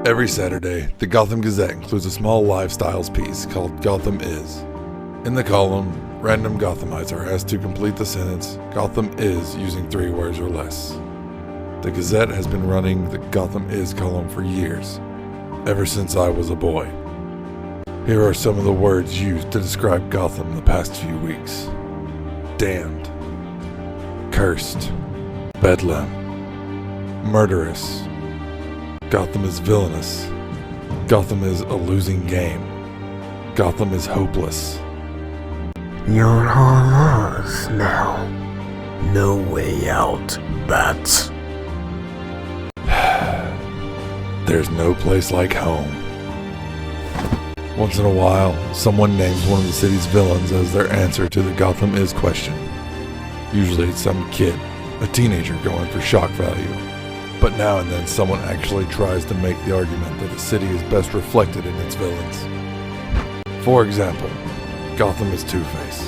Every Saturday, the Gotham Gazette includes a small lifestyles piece called Gotham Is. In the column, random Gothamites are asked to complete the sentence, Gotham is, using 3 words or less. The Gazette has been running the Gotham Is column for years, ever since I was a boy. Here are some of the words used to describe Gotham the past few weeks. Damned, cursed, bedlam, murderous. Gotham is villainous. Gotham is a losing game. Gotham is hopeless. You're all ours now. No way out, Bats. There's no place like home. Once in a while, someone names one of the city's villains as their answer to the Gotham Is question. Usually it's some kid, a teenager going for shock value. But now and then someone actually tries to make the argument that the city is best reflected in its villains. For example, Gotham is Two-Face,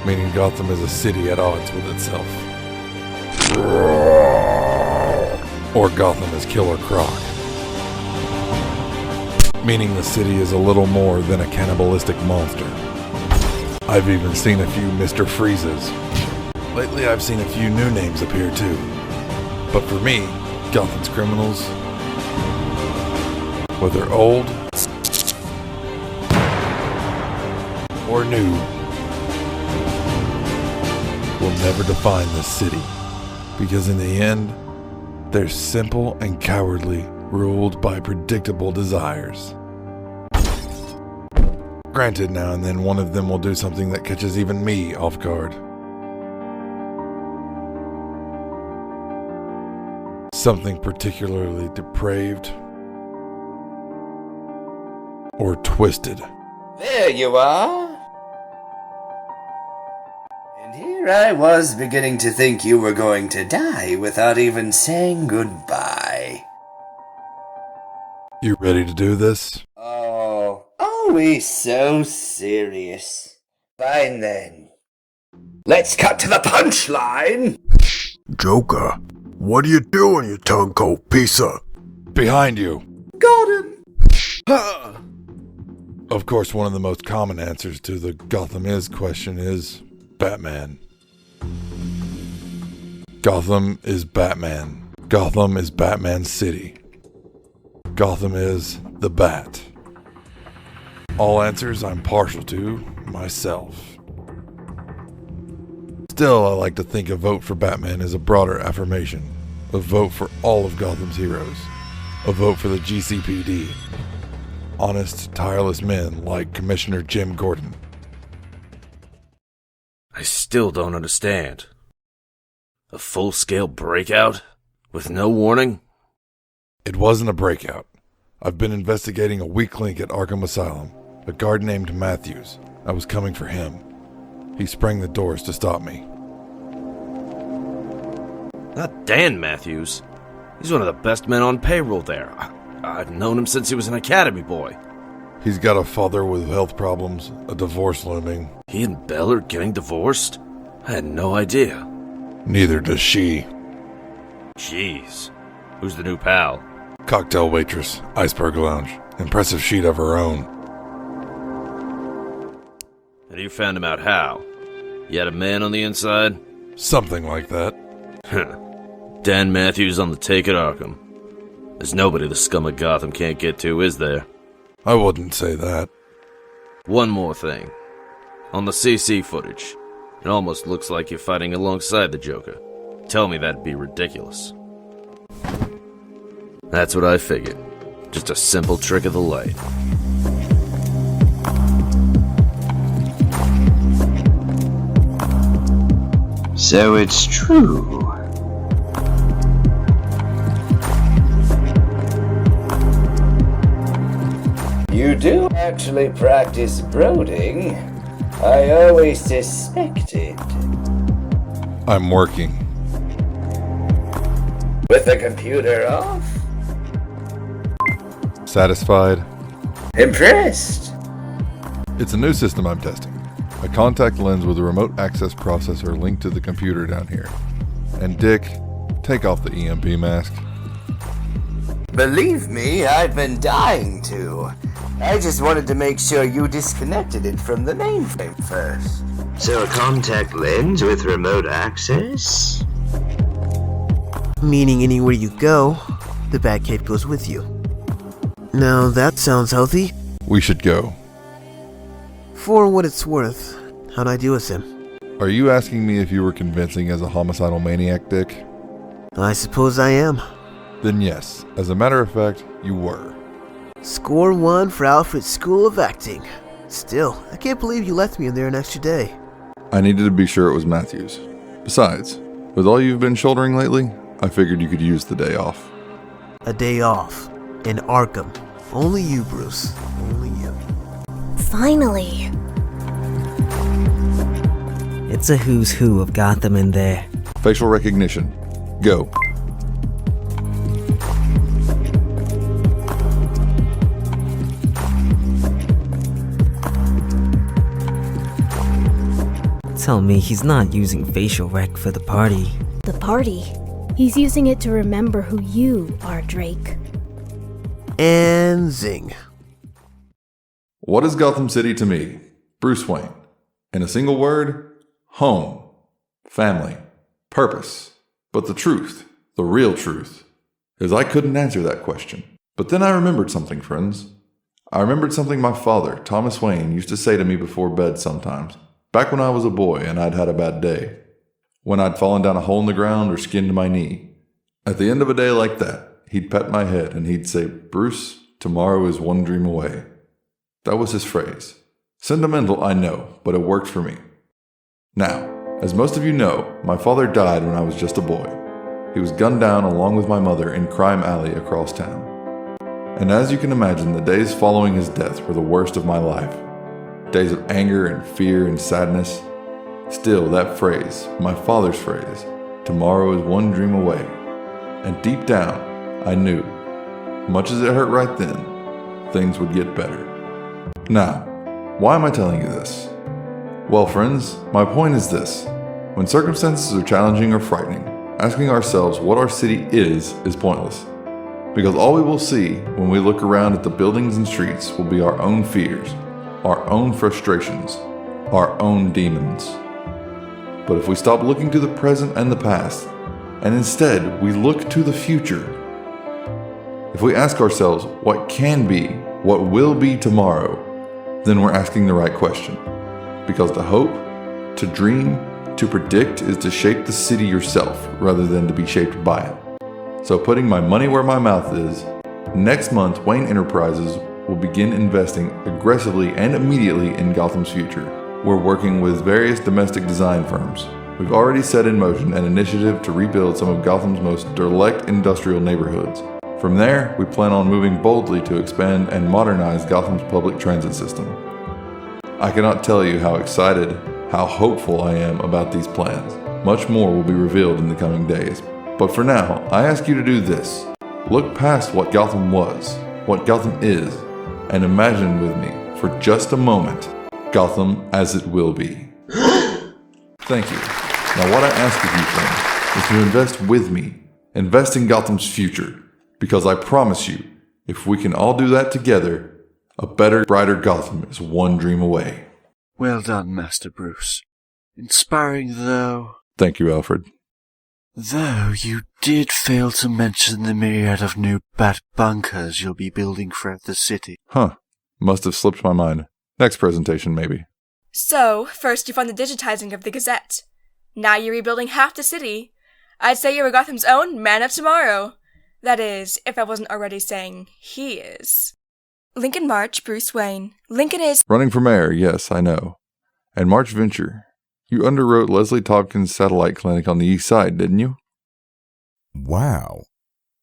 meaning Gotham is a city at odds with itself. Or Gotham is Killer Croc, meaning the city is a little more than a cannibalistic monster. I've even seen a few Mr. Freezes. Lately I've seen a few new names appear too. But for me, Gotham's criminals, whether old or new, will never define this city, because in the end, they're simple and cowardly, ruled by predictable desires. Granted, now and then one of them will do something that catches even me off guard. Something particularly depraved or twisted. There you are. And here I was beginning to think you were going to die without even saying goodbye. You ready to do this? Oh, always so serious. Fine then. Let's cut to the punchline. Joker, what are you doing, you tongue-cold piece of... Behind you! Got him! Of course, one of the most common answers to the Gotham Is question is Batman. Gotham is Batman. Gotham is Batman's city. Gotham is the Bat. All answers I'm partial to myself. Still, I like to think a vote for Batman is a broader affirmation. A vote for all of Gotham's heroes. A vote for the GCPD. Honest, tireless men like Commissioner Jim Gordon. I still don't understand. A full-scale breakout? With no warning? It wasn't a breakout. I've been investigating a weak link at Arkham Asylum. A guard named Matthews. I was coming for him. He sprang the doors to stop me. Not Dan Matthews. He's one of the best men on payroll there. I've known him since he was an academy boy. He's got a father with health problems, a divorce looming. He and Belle are getting divorced? I had no idea. Neither does she. Jeez. Who's the new pal? Cocktail waitress, Iceberg Lounge. Impressive sheet of her own. And you found him out how? You had a man on the inside? Something like that. Dan Matthews on the take at Arkham. There's nobody the scum of Gotham can't get to, is there? I wouldn't say that. One more thing. On the CC footage, it almost looks like you're fighting alongside the Joker. Tell me that'd be ridiculous. That's what I figured. Just a simple trick of the light. So it's true. You do actually practice brooding. I always suspected. I'm working. With the computer off? Satisfied? Impressed? It's a new system I'm testing. A contact lens with a remote access processor linked to the computer down here. And Dick, take off the EMP mask. Believe me, I've been dying to. I just wanted to make sure you disconnected it from the mainframe first. So a contact lens with remote access? Meaning anywhere you go, the Batcave goes with you. Now that sounds healthy. We should go. For what it's worth, how'd I do with him? Are you asking me if you were convincing as a homicidal maniac, Dick? I suppose I am. Then yes, as a matter of fact, you were. Score 1 for Alfred's School of Acting. Still, I can't believe you left me in there an extra day. I needed to be sure it was Matthews. Besides, with all you've been shouldering lately, I figured you could use the day off. A day off. In Arkham. Only you, Bruce. Only you. Finally. It's a who's who of Gotham in there. Facial recognition. Go. Tell me he's not using facial rec for the party. The party. He's using it to remember who you are, Drake. And zing. What is Gotham City to me? Bruce Wayne. In a single word, home, family, purpose. But the truth, the real truth, is I couldn't answer that question. But then I remembered something, friends. I remembered something my father, Thomas Wayne, used to say to me before bed sometimes, back when I was a boy and I'd had a bad day. When I'd fallen down a hole in the ground or skinned my knee. At the end of a day like that, he'd pet my head and he'd say, "Bruce, tomorrow is one dream away." That was his phrase. Sentimental, I know, but it worked for me. Now, as most of you know, my father died when I was just a boy. He was gunned down along with my mother in Crime Alley across town. And as you can imagine, the days following his death were the worst of my life. Days of anger and fear and sadness. Still, that phrase, my father's phrase, "Tomorrow is one dream away." And deep down, I knew, much as it hurt right then, things would get better. Now, why am I telling you this? Well, friends, my point is this. When circumstances are challenging or frightening, asking ourselves what our city is pointless. Because all we will see when we look around at the buildings and streets will be our own fears, our own frustrations, our own demons. But if we stop looking to the present and the past, and instead we look to the future, if we ask ourselves what can be, what will be tomorrow, then we're asking the right question. Because to hope, to dream, to predict is to shape the city yourself rather than to be shaped by it. So putting my money where my mouth is, next month Wayne Enterprises will begin investing aggressively and immediately in Gotham's future. We're working with various domestic design firms. We've already set in motion an initiative to rebuild some of Gotham's most derelict industrial neighborhoods. From there, we plan on moving boldly to expand and modernize Gotham's public transit system. I cannot tell you how excited, how hopeful I am about these plans. Much more will be revealed in the coming days. But for now, I ask you to do this. Look past what Gotham was, what Gotham is, and imagine with me, for just a moment, Gotham as it will be. Thank you. Now what I ask of you, friend, is to invest with me. Invest in Gotham's future. Because I promise you, if we can all do that together, a better, brighter Gotham is one dream away. Well done, Master Bruce. Inspiring, though. Thank you, Alfred. Though you did fail to mention the myriad of new bat bunkers you'll be building throughout the city. Huh. Must have slipped my mind. Next presentation, maybe. So, first you fund the digitizing of the Gazette. Now you're rebuilding half the city. I'd say you're Gotham's own man of tomorrow. That is, if I wasn't already saying he is. Lincoln March, Bruce Wayne. Lincoln is... Running for mayor, yes, I know. And March Venture. You underwrote Leslie Tompkins' satellite clinic on the east side, didn't you? Wow.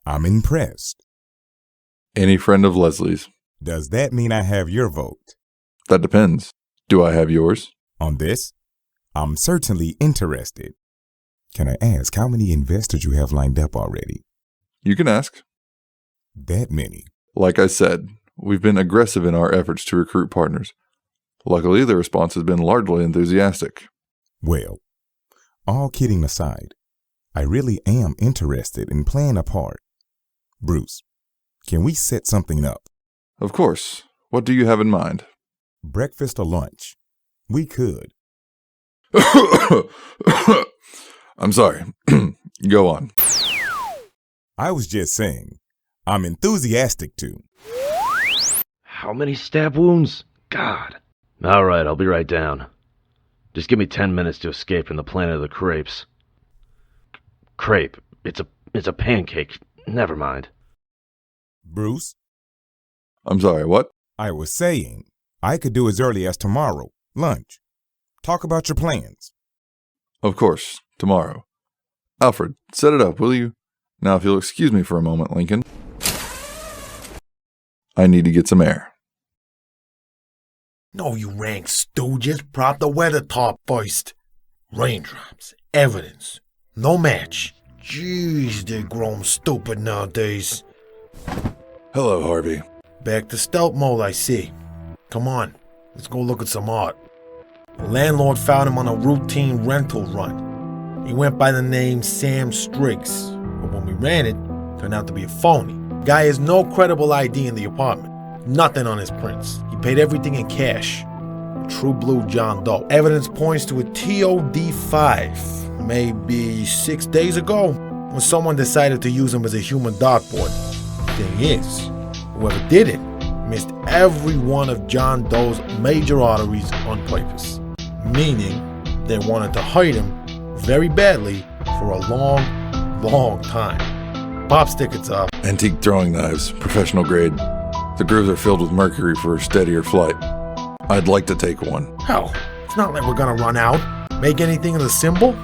I'm impressed. Any friend of Leslie's. Does that mean I have your vote? That depends. Do I have yours? On this? I'm certainly interested. Can I ask how many investors you have lined up already? You can ask. That many? Like I said, we've been aggressive in our efforts to recruit partners. Luckily, the response has been largely enthusiastic. Well, all kidding aside, I really am interested in playing a part. Bruce, Can we set something up? Of course. What do you have in mind? Breakfast or lunch? We could. I'm sorry. Go on. I was just saying, I'm enthusiastic to. How many stab wounds? God. Alright, I'll be right down. Just give me 10 minutes to escape from the planet of the crepes. Crepe. It's a pancake. Never mind. Bruce? I'm sorry, what? I was saying, I could do as early as tomorrow, lunch. Talk about your plans. Of course, tomorrow. Alfred, set it up, will you? Now, if you'll excuse me for a moment, Lincoln. I need to get some air. No, you rank stooges. Prop the weather top first. Raindrops. Evidence. No match. Jeez, they're grown stupid nowadays. Hello, Harvey. Back to stealth mode, I see. Come on, let's go look at some art. The landlord found him on a routine rental run. He went by the name Sam Striggs, but when we ran it, turned out to be a phony. Guy has no credible ID in the apartment. Nothing on his prints. He paid everything in cash. A true blue John Doe. Evidence points to a TOD5, maybe 6 days ago, when someone decided to use him as a human dartboard. Thing is, whoever did it missed every one of John Doe's major arteries on purpose, meaning they wanted to hurt him very badly for a long time. Pop's tickets up. Antique throwing knives, professional grade. The grooves are filled with mercury for steadier flight. I'd like to take one. Hell, it's not like we're gonna run out. Make anything of the symbol?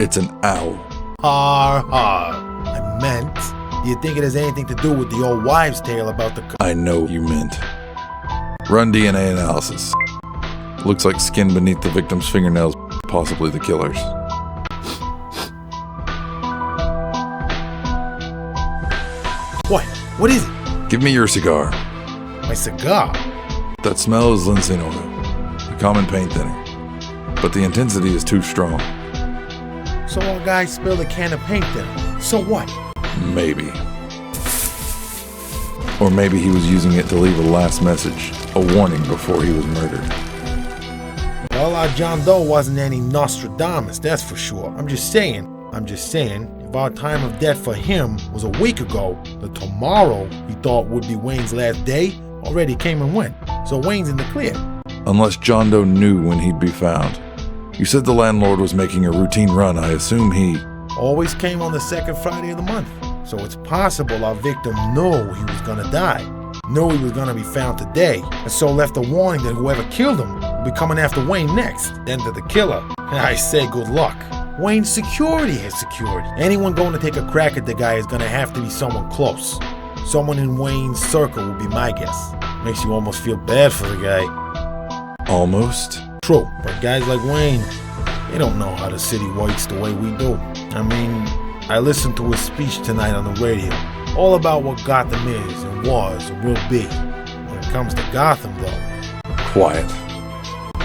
It's an owl. Har har. I meant, do you think it has anything to do with the old wives' tale about the... I know you meant. Run DNA analysis. Looks like skin beneath the victim's fingernails, possibly the killer's. What? What is it? Give me your cigar. My cigar? That smell is linseed oil, a common paint thinner, but the intensity is too strong. So our guy spilled a can of paint thinner. So what? Maybe. Or maybe he was using it to leave a last message, a warning before he was murdered. Well, our John Doe wasn't any Nostradamus, that's for sure. I'm just saying, if our time of death for him was a week ago, the tomorrow he thought would be Wayne's last day already came and went. So Wayne's in the clear. Unless John Doe knew when he'd be found. You said the landlord was making a routine run. I assume he... always came on the second Friday of the month. So it's possible our victim knew he was gonna die, knew he was gonna be found today, and so left a warning that whoever killed him would be coming after Wayne next. Then to the killer, I say good luck. Wayne's security has security. Anyone going to take a crack at the guy is gonna have to be someone close. Someone in Wayne's circle would be my guess. Makes you almost feel bad for the guy. Almost? True, but guys like Wayne, they don't know how the city works the way we do. I mean, I listened to his speech tonight on the radio, all about what Gotham is and was and will be. When it comes to Gotham, though... Quiet.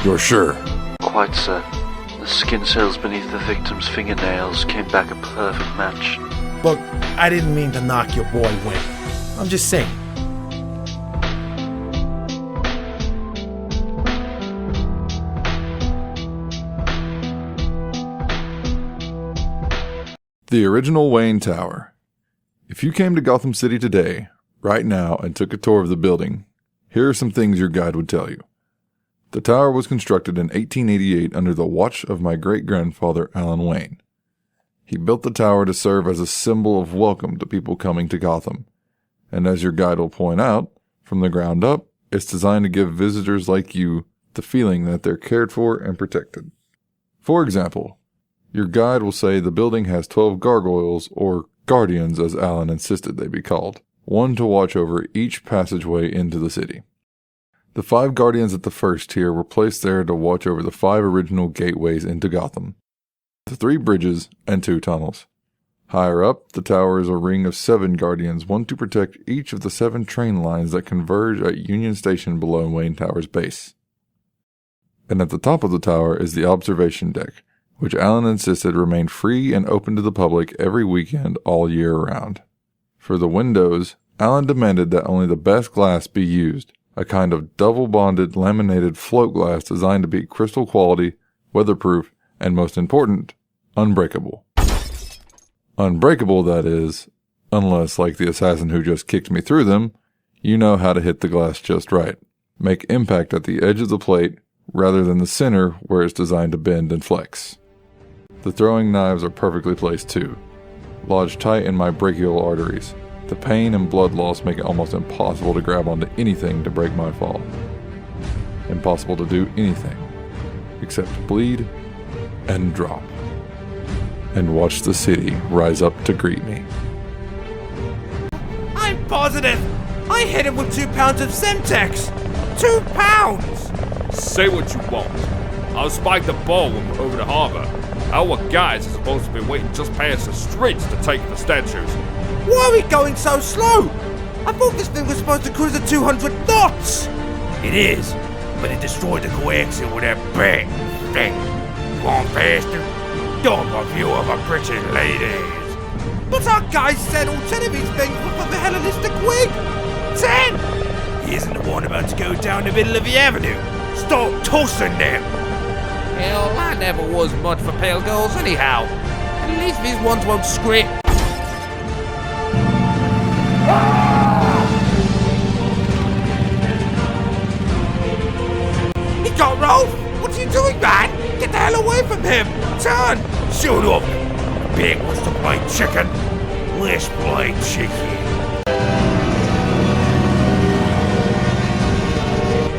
You're sure? Quite sir. The skin cells beneath the victim's fingernails came back a perfect match. Look, I didn't mean to knock your boy Wayne. I'm just saying. The original Wayne Tower. If you came to Gotham City today, right now, and took a tour of the building, here are some things your guide would tell you. The tower was constructed in 1888 under the watch of my great-grandfather, Alan Wayne. He built the tower to serve as a symbol of welcome to people coming to Gotham. And as your guide will point out, from the ground up, it's designed to give visitors like you the feeling that they're cared for and protected. For example, your guide will say the building has 12 gargoyles, or guardians as Alan insisted they be called, one to watch over each passageway into the city. The 5 guardians at the first tier were placed there to watch over the 5 original gateways into Gotham, the 3 bridges, and 2 tunnels. Higher up, the tower is a ring of 7 guardians, one to protect each of the 7 train lines that converge at Union Station below Wayne Tower's base. And at the top of the tower is the observation deck, which Alan insisted remained free and open to the public every weekend all year round. For the windows, Alan demanded that only the best glass be used, a kind of double-bonded laminated float glass designed to be crystal quality, weatherproof, and most important, unbreakable. Unbreakable, that is, unless, like the assassin who just kicked me through them, you know how to hit the glass just right. Make impact at the edge of the plate rather than the center where it's designed to bend and flex. The throwing knives are perfectly placed too, lodged tight in my brachial arteries. The pain and blood loss make it almost impossible to grab onto anything to break my fall. Impossible to do anything except bleed and drop and watch the city rise up to greet me. I'm positive! I hit him with 2 pounds of Semtex! 2 pounds! Say what you want. I'll spike the ball when we're over the harbor. Our guys are supposed to be waiting just past the streets to take the statues. Why are we going so slow? I thought this thing was supposed to cruise at 200 knots! It is, but it destroyed the coaxium with that big thing. You want faster? Don't review of a British ladies. But our guys said all 10 of these things were for the Hellenistic wig! 10! He isn't the one about to go down the middle of the avenue. Stop tossing them! Hell, I never was much for pale girls anyhow. At least these ones won't scream. He got Rolf! What are you doing, man? Get the hell away from him! Turn! Shut up! The pig wants to play chicken. Let's play chicken.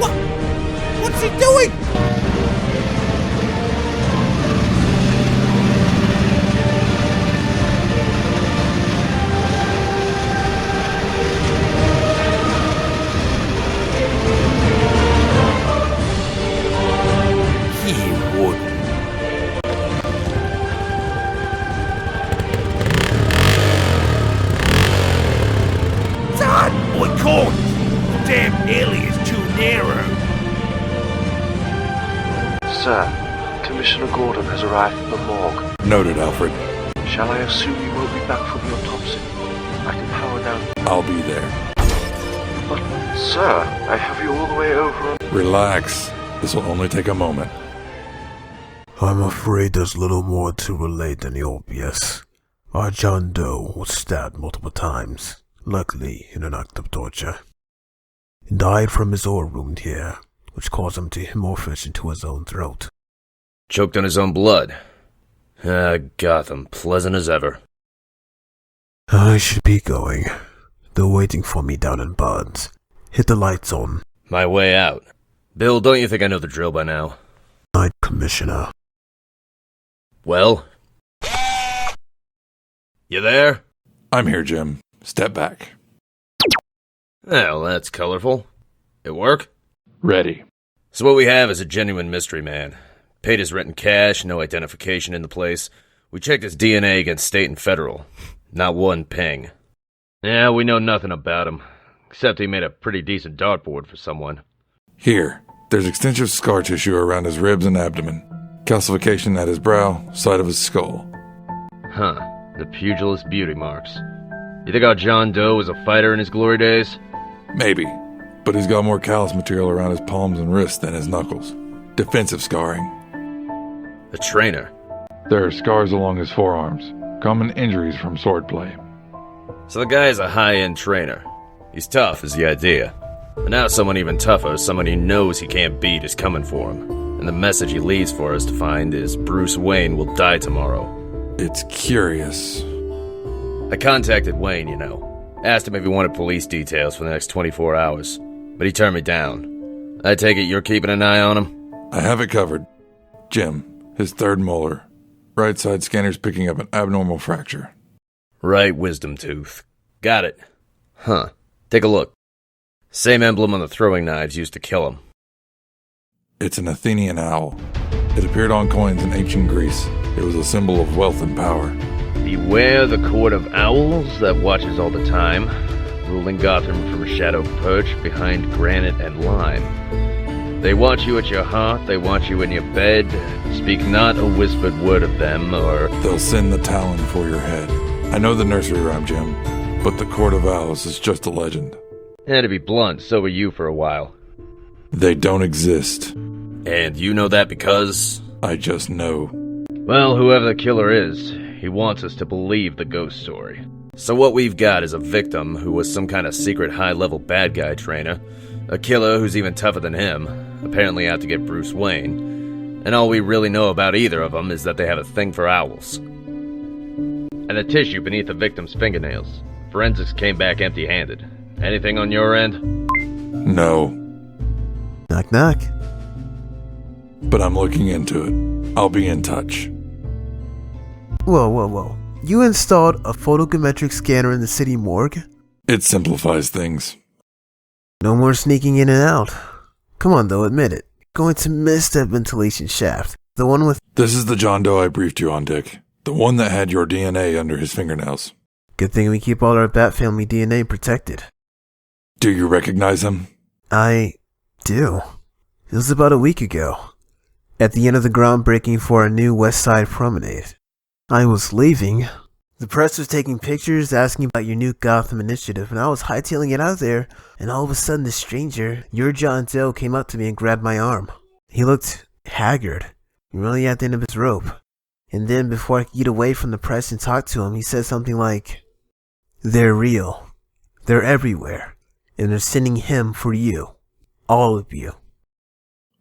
What? What's he doing? Sir, Commissioner Gordon has arrived at the morgue. Noted, Alfred. Shall I assume you won't be back from the autopsy? I can power down. I'll be there. But, sir, I have you all the way over. Relax. This will only take a moment. I'm afraid there's little more to relate than the obvious. Our John Doe was stabbed multiple times, luckily in an act of torture. He died from his ore wound here, which caused him to hemorrhage into his own throat. Choked on his own blood. Gotham, pleasant as ever. I should be going. They're waiting for me down in Bud's. Hit the lights on. My way out. Bill, don't you think I know the drill by now? Night, Commissioner. Well? You there? I'm here, Jim. Step back. Well, that's colorful. It work? Ready. So what we have is a genuine mystery man. Paid his rent in cash, no identification in the place. We checked his DNA against state and federal. Not one ping. Yeah, we know nothing about him. Except he made a pretty decent dartboard for someone. Here. There's extensive scar tissue around his ribs and abdomen. Calcification at his brow, side of his skull. Huh. The pugilist beauty marks. You think our John Doe was a fighter in his glory days? Maybe. But he's got more callus material around his palms and wrists than his knuckles. Defensive scarring. A trainer. There are scars along his forearms. Common injuries from swordplay. So the guy is a high-end trainer. He's tough, is the idea. But now someone even tougher, someone he knows he can't beat, is coming for him. And the message he leaves for us to find is Bruce Wayne will die tomorrow. It's curious. I contacted Wayne, you know. Asked him if he wanted police details for the next 24 hours. But he turned me down. I take it you're keeping an eye on him? I have it covered. Jim, his third molar. Right side scanner's picking up an abnormal fracture. Right wisdom tooth. Got it. Huh. Take a look. Same emblem on the throwing knives used to kill him. It's an Athenian owl. It appeared on coins in ancient Greece. It was a symbol of wealth and power. Beware the court of owls that watches all the time, ruling Gotham from a shadow perch behind granite and lime. They watch you at your hearth, they watch you in your bed. Speak not a whispered word of them, or... They'll send the Talon for your head. I know the nursery rhyme, Jim. But the Court of Owls is just a legend. And to be blunt, so were you for a while. They don't exist. And you know that because? I just know. Well, whoever the killer is, he wants us to believe the ghost story. So what we've got is a victim who was some kind of secret high-level bad guy trainer, a killer who's even tougher than him, apparently out to get Bruce Wayne, and all we really know about either of them is that they have a thing for owls. And the tissue beneath the victim's fingernails. Forensics came back empty-handed. Anything on your end? No. Knock knock. But I'm looking into it. I'll be in touch. Whoa. You installed a photogrammetric scanner in the city morgue? It simplifies things. No more sneaking in and out. Come on, though, admit it. Going to miss that ventilation shaft. The one with... This is the John Doe I briefed you on, Dick. The one that had your DNA under his fingernails. Good thing we keep all our Bat family DNA protected. Do you recognize him? I do. It was about a week ago. At the end of the groundbreaking for our new West Side Promenade. I was leaving. The press was taking pictures, asking about your new Gotham initiative, and I was hightailing it out there, and all of a sudden this stranger, your John Doe, came up to me and grabbed my arm. He looked haggard, really at the end of his rope. And then, before I could get away from the press and talk to him, he said something like, "They're real. They're everywhere. And they're sending him for you. All of you."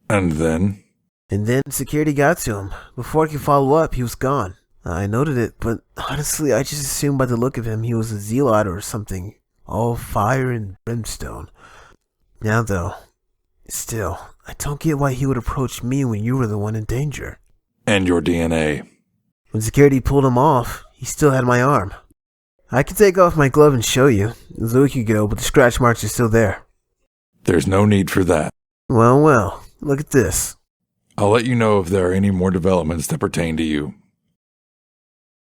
And then? And then security got to him. Before I could follow up, he was gone. I noted it, but honestly, I just assumed by the look of him he was a zealot or something. All fire and brimstone. Now though, still, I don't get why he would approach me when you were the one in danger. And your DNA. When security pulled him off, he still had my arm. I could take off my glove and show you. It was a week ago, but the scratch marks are still there. There's no need for that. Well, look at this. I'll let you know if there are any more developments that pertain to you.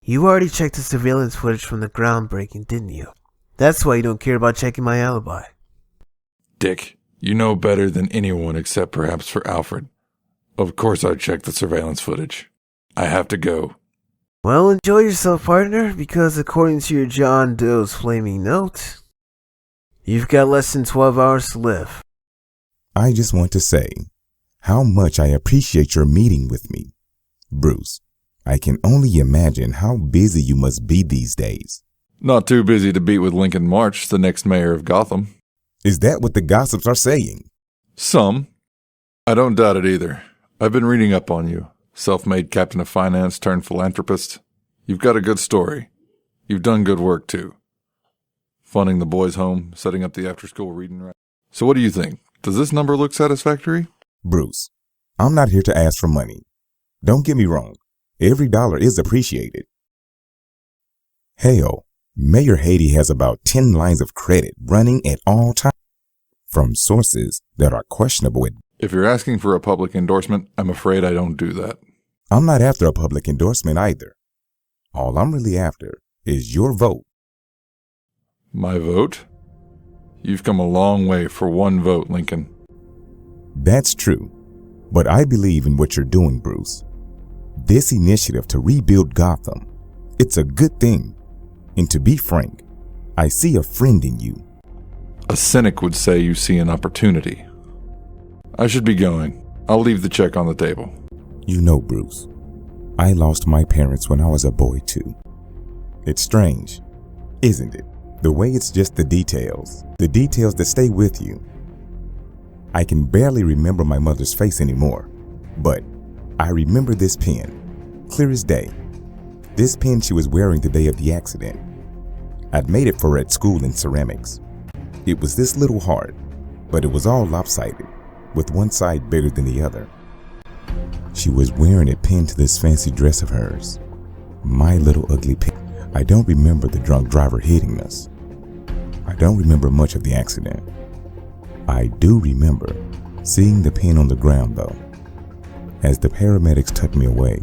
You already checked the surveillance footage from the groundbreaking, didn't you? That's why you don't care about checking my alibi. Dick, you know better than anyone except perhaps for Alfred. Of course I'd check the surveillance footage. I have to go. Well, enjoy yourself, partner, because according to your John Doe's flaming note, you've got less than 12 hours to live. I just want to say how much I appreciate your meeting with me. Bruce, I can only imagine how busy you must be these days. Not too busy to beat with Lincoln March, the next mayor of Gotham. Is that what the gossips are saying? Some. I don't doubt it either. I've been reading up on you. Self-made captain of finance turned philanthropist. You've got a good story. You've done good work, too. Funding the boys' home, setting up the after-school reading room. So what do you think? Does this number look satisfactory? Bruce, I'm not here to ask for money. Don't get me wrong. Every dollar is appreciated. Hell, Mayor Haiti has about 10 lines of credit running at all times from sources that are questionable. If you're asking for a public endorsement, I'm afraid I don't do that. I'm not after a public endorsement either. All I'm really after is your vote. My vote? You've come a long way for one vote, Lincoln. That's true, but I believe in what you're doing, Bruce. This initiative to rebuild Gotham, it's a good thing. And to be frank, I see a friend in you. A cynic would say you see an opportunity. I should be going. I'll leave the check on the table. You know, Bruce, I lost my parents when I was a boy too. It's strange, isn't it? The way it's just the details that stay with you. I can barely remember my mother's face anymore, but I remember this pen, clear as day. This pen she was wearing the day of the accident. I'd made it for her at school in ceramics. It was this little heart, but it was all lopsided, with one side bigger than the other. She was wearing it pinned to this fancy dress of hers. My little ugly pen. I don't remember the drunk driver hitting us. I don't remember much of the accident. I do remember seeing the pen on the ground though. As the paramedics took me away,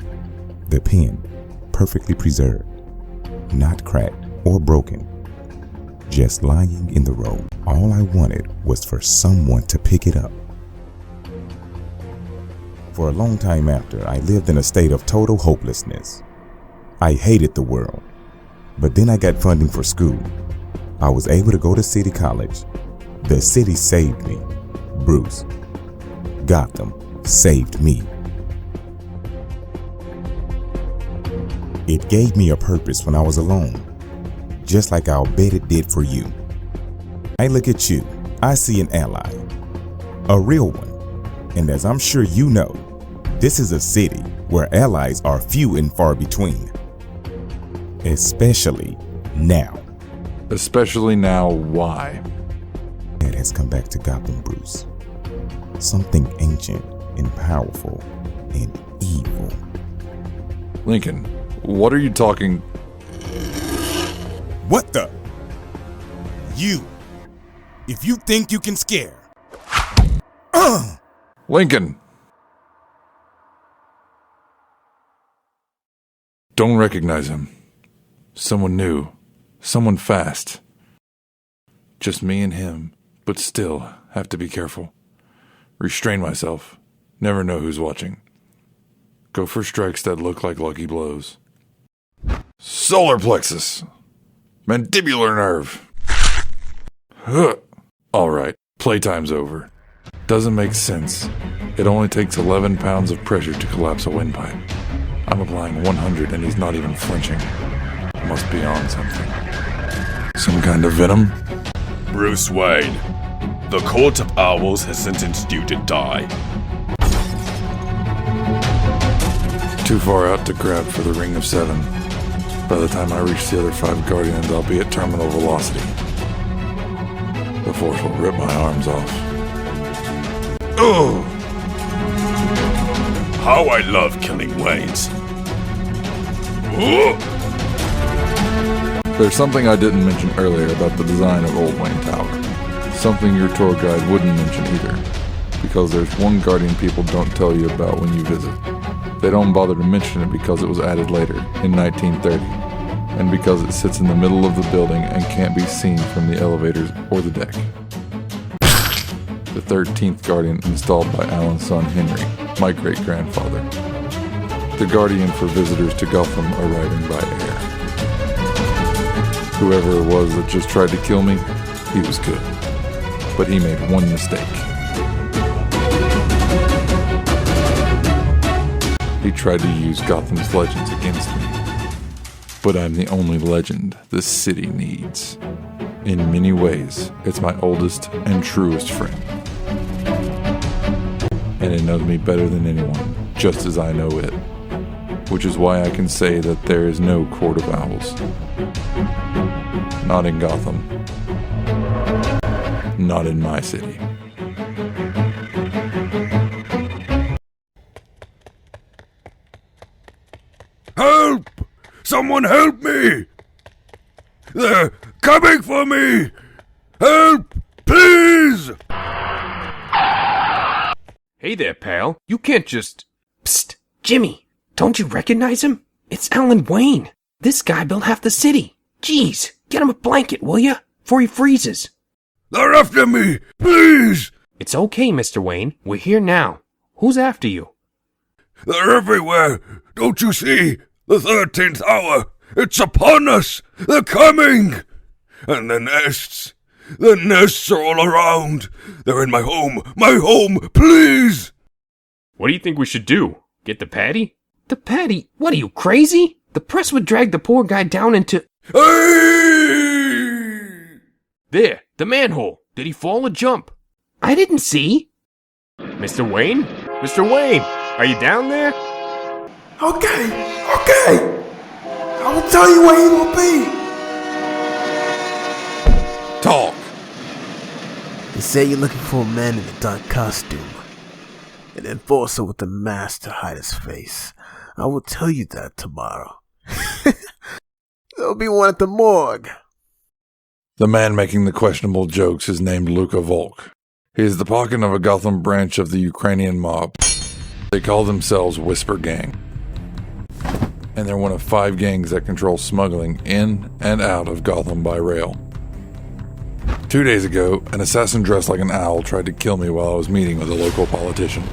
the pen, perfectly preserved, not cracked or broken, just lying in the road. All I wanted was for someone to pick it up. For a long time after, I lived in a state of total hopelessness. I hated the world. But then I got funding for school. I was able to go to City College. The city saved me. Bruce. Gotham saved me. It gave me a purpose when I was alone, just like I'll bet it did for you. I look at you, I see an ally, a real one. And as I'm sure you know, this is a city where allies are few and far between. Especially now. Especially now, why? Dad has come back to Gotham, Bruce. Something ancient and powerful and evil. Lincoln, what are you talking? What the? You. If you think you can scare. Lincoln! Don't recognize him. Someone new. Someone fast. Just me and him, but still have to be careful. Restrain myself. Never know who's watching. Go for strikes that look like lucky blows. Solar plexus. Mandibular nerve. Huh. Alright, playtime's over. Doesn't make sense. It only takes 11 pounds of pressure to collapse a windpipe. I'm applying 100 and he's not even flinching. Must be on something. Some kind of venom? Bruce Wayne, the Court of Owls has sentenced you to die. Too far out to grab for the Ring of Seven. By the time I reach the other 5 Guardians, I'll be at terminal velocity. The Force will rip my arms off. Oh! How I love killing Waynes. Oh! There's something I didn't mention earlier about the design of Old Wayne Tower. Something your tour guide wouldn't mention either. Because there's one Guardian people don't tell you about when you visit. They don't bother to mention it because it was added later, in 1930. And because it sits in the middle of the building and can't be seen from the elevators or the deck. The 13th Guardian installed by Alan's son Henry, my great-grandfather. The Guardian for visitors to Gotham arriving by air. Whoever it was that just tried to kill me, he was good. But he made one mistake. He tried to use Gotham's legends against me. But I'm the only legend this city needs. In many ways, it's my oldest and truest friend. And it knows me better than anyone, just as I know it. Which is why I can say that there is no Court of Owls. Not in Gotham. Not in my city. Help! Someone help me! They're coming for me! Help! Please! Hey there, pal. You can't just... Psst! Jimmy, don't you recognize him? It's Alan Wayne. This guy built half the city. Jeez, get him a blanket, will ya? Before he freezes. They're after me! Please! It's okay, Mr. Wayne. We're here now. Who's after you? They're everywhere! Don't you see? The 13th hour! It's upon us! They're coming! And the nests! The nests are all around! They're in my home! My home! Please! What do you think we should do? Get the patty? The patty? What are you, crazy? The press would drag the poor guy down into... Hey! There, the manhole. Did he fall or jump? I didn't see. Mr. Wayne? Mr. Wayne, are you down there? Okay. I will tell you where he will be. Talk. They say you're looking for a man in a dark costume. An enforcer with a mask to hide his face. I will tell you that tomorrow. There'll be one at the morgue. The man making the questionable jokes is named Luka Volk. He is the pocket of a Gotham branch of the Ukrainian mob. They call themselves Whisper Gang. And they're one of 5 gangs that control smuggling in and out of Gotham by rail. 2 days ago, an assassin dressed like an owl tried to kill me while I was meeting with a local politician.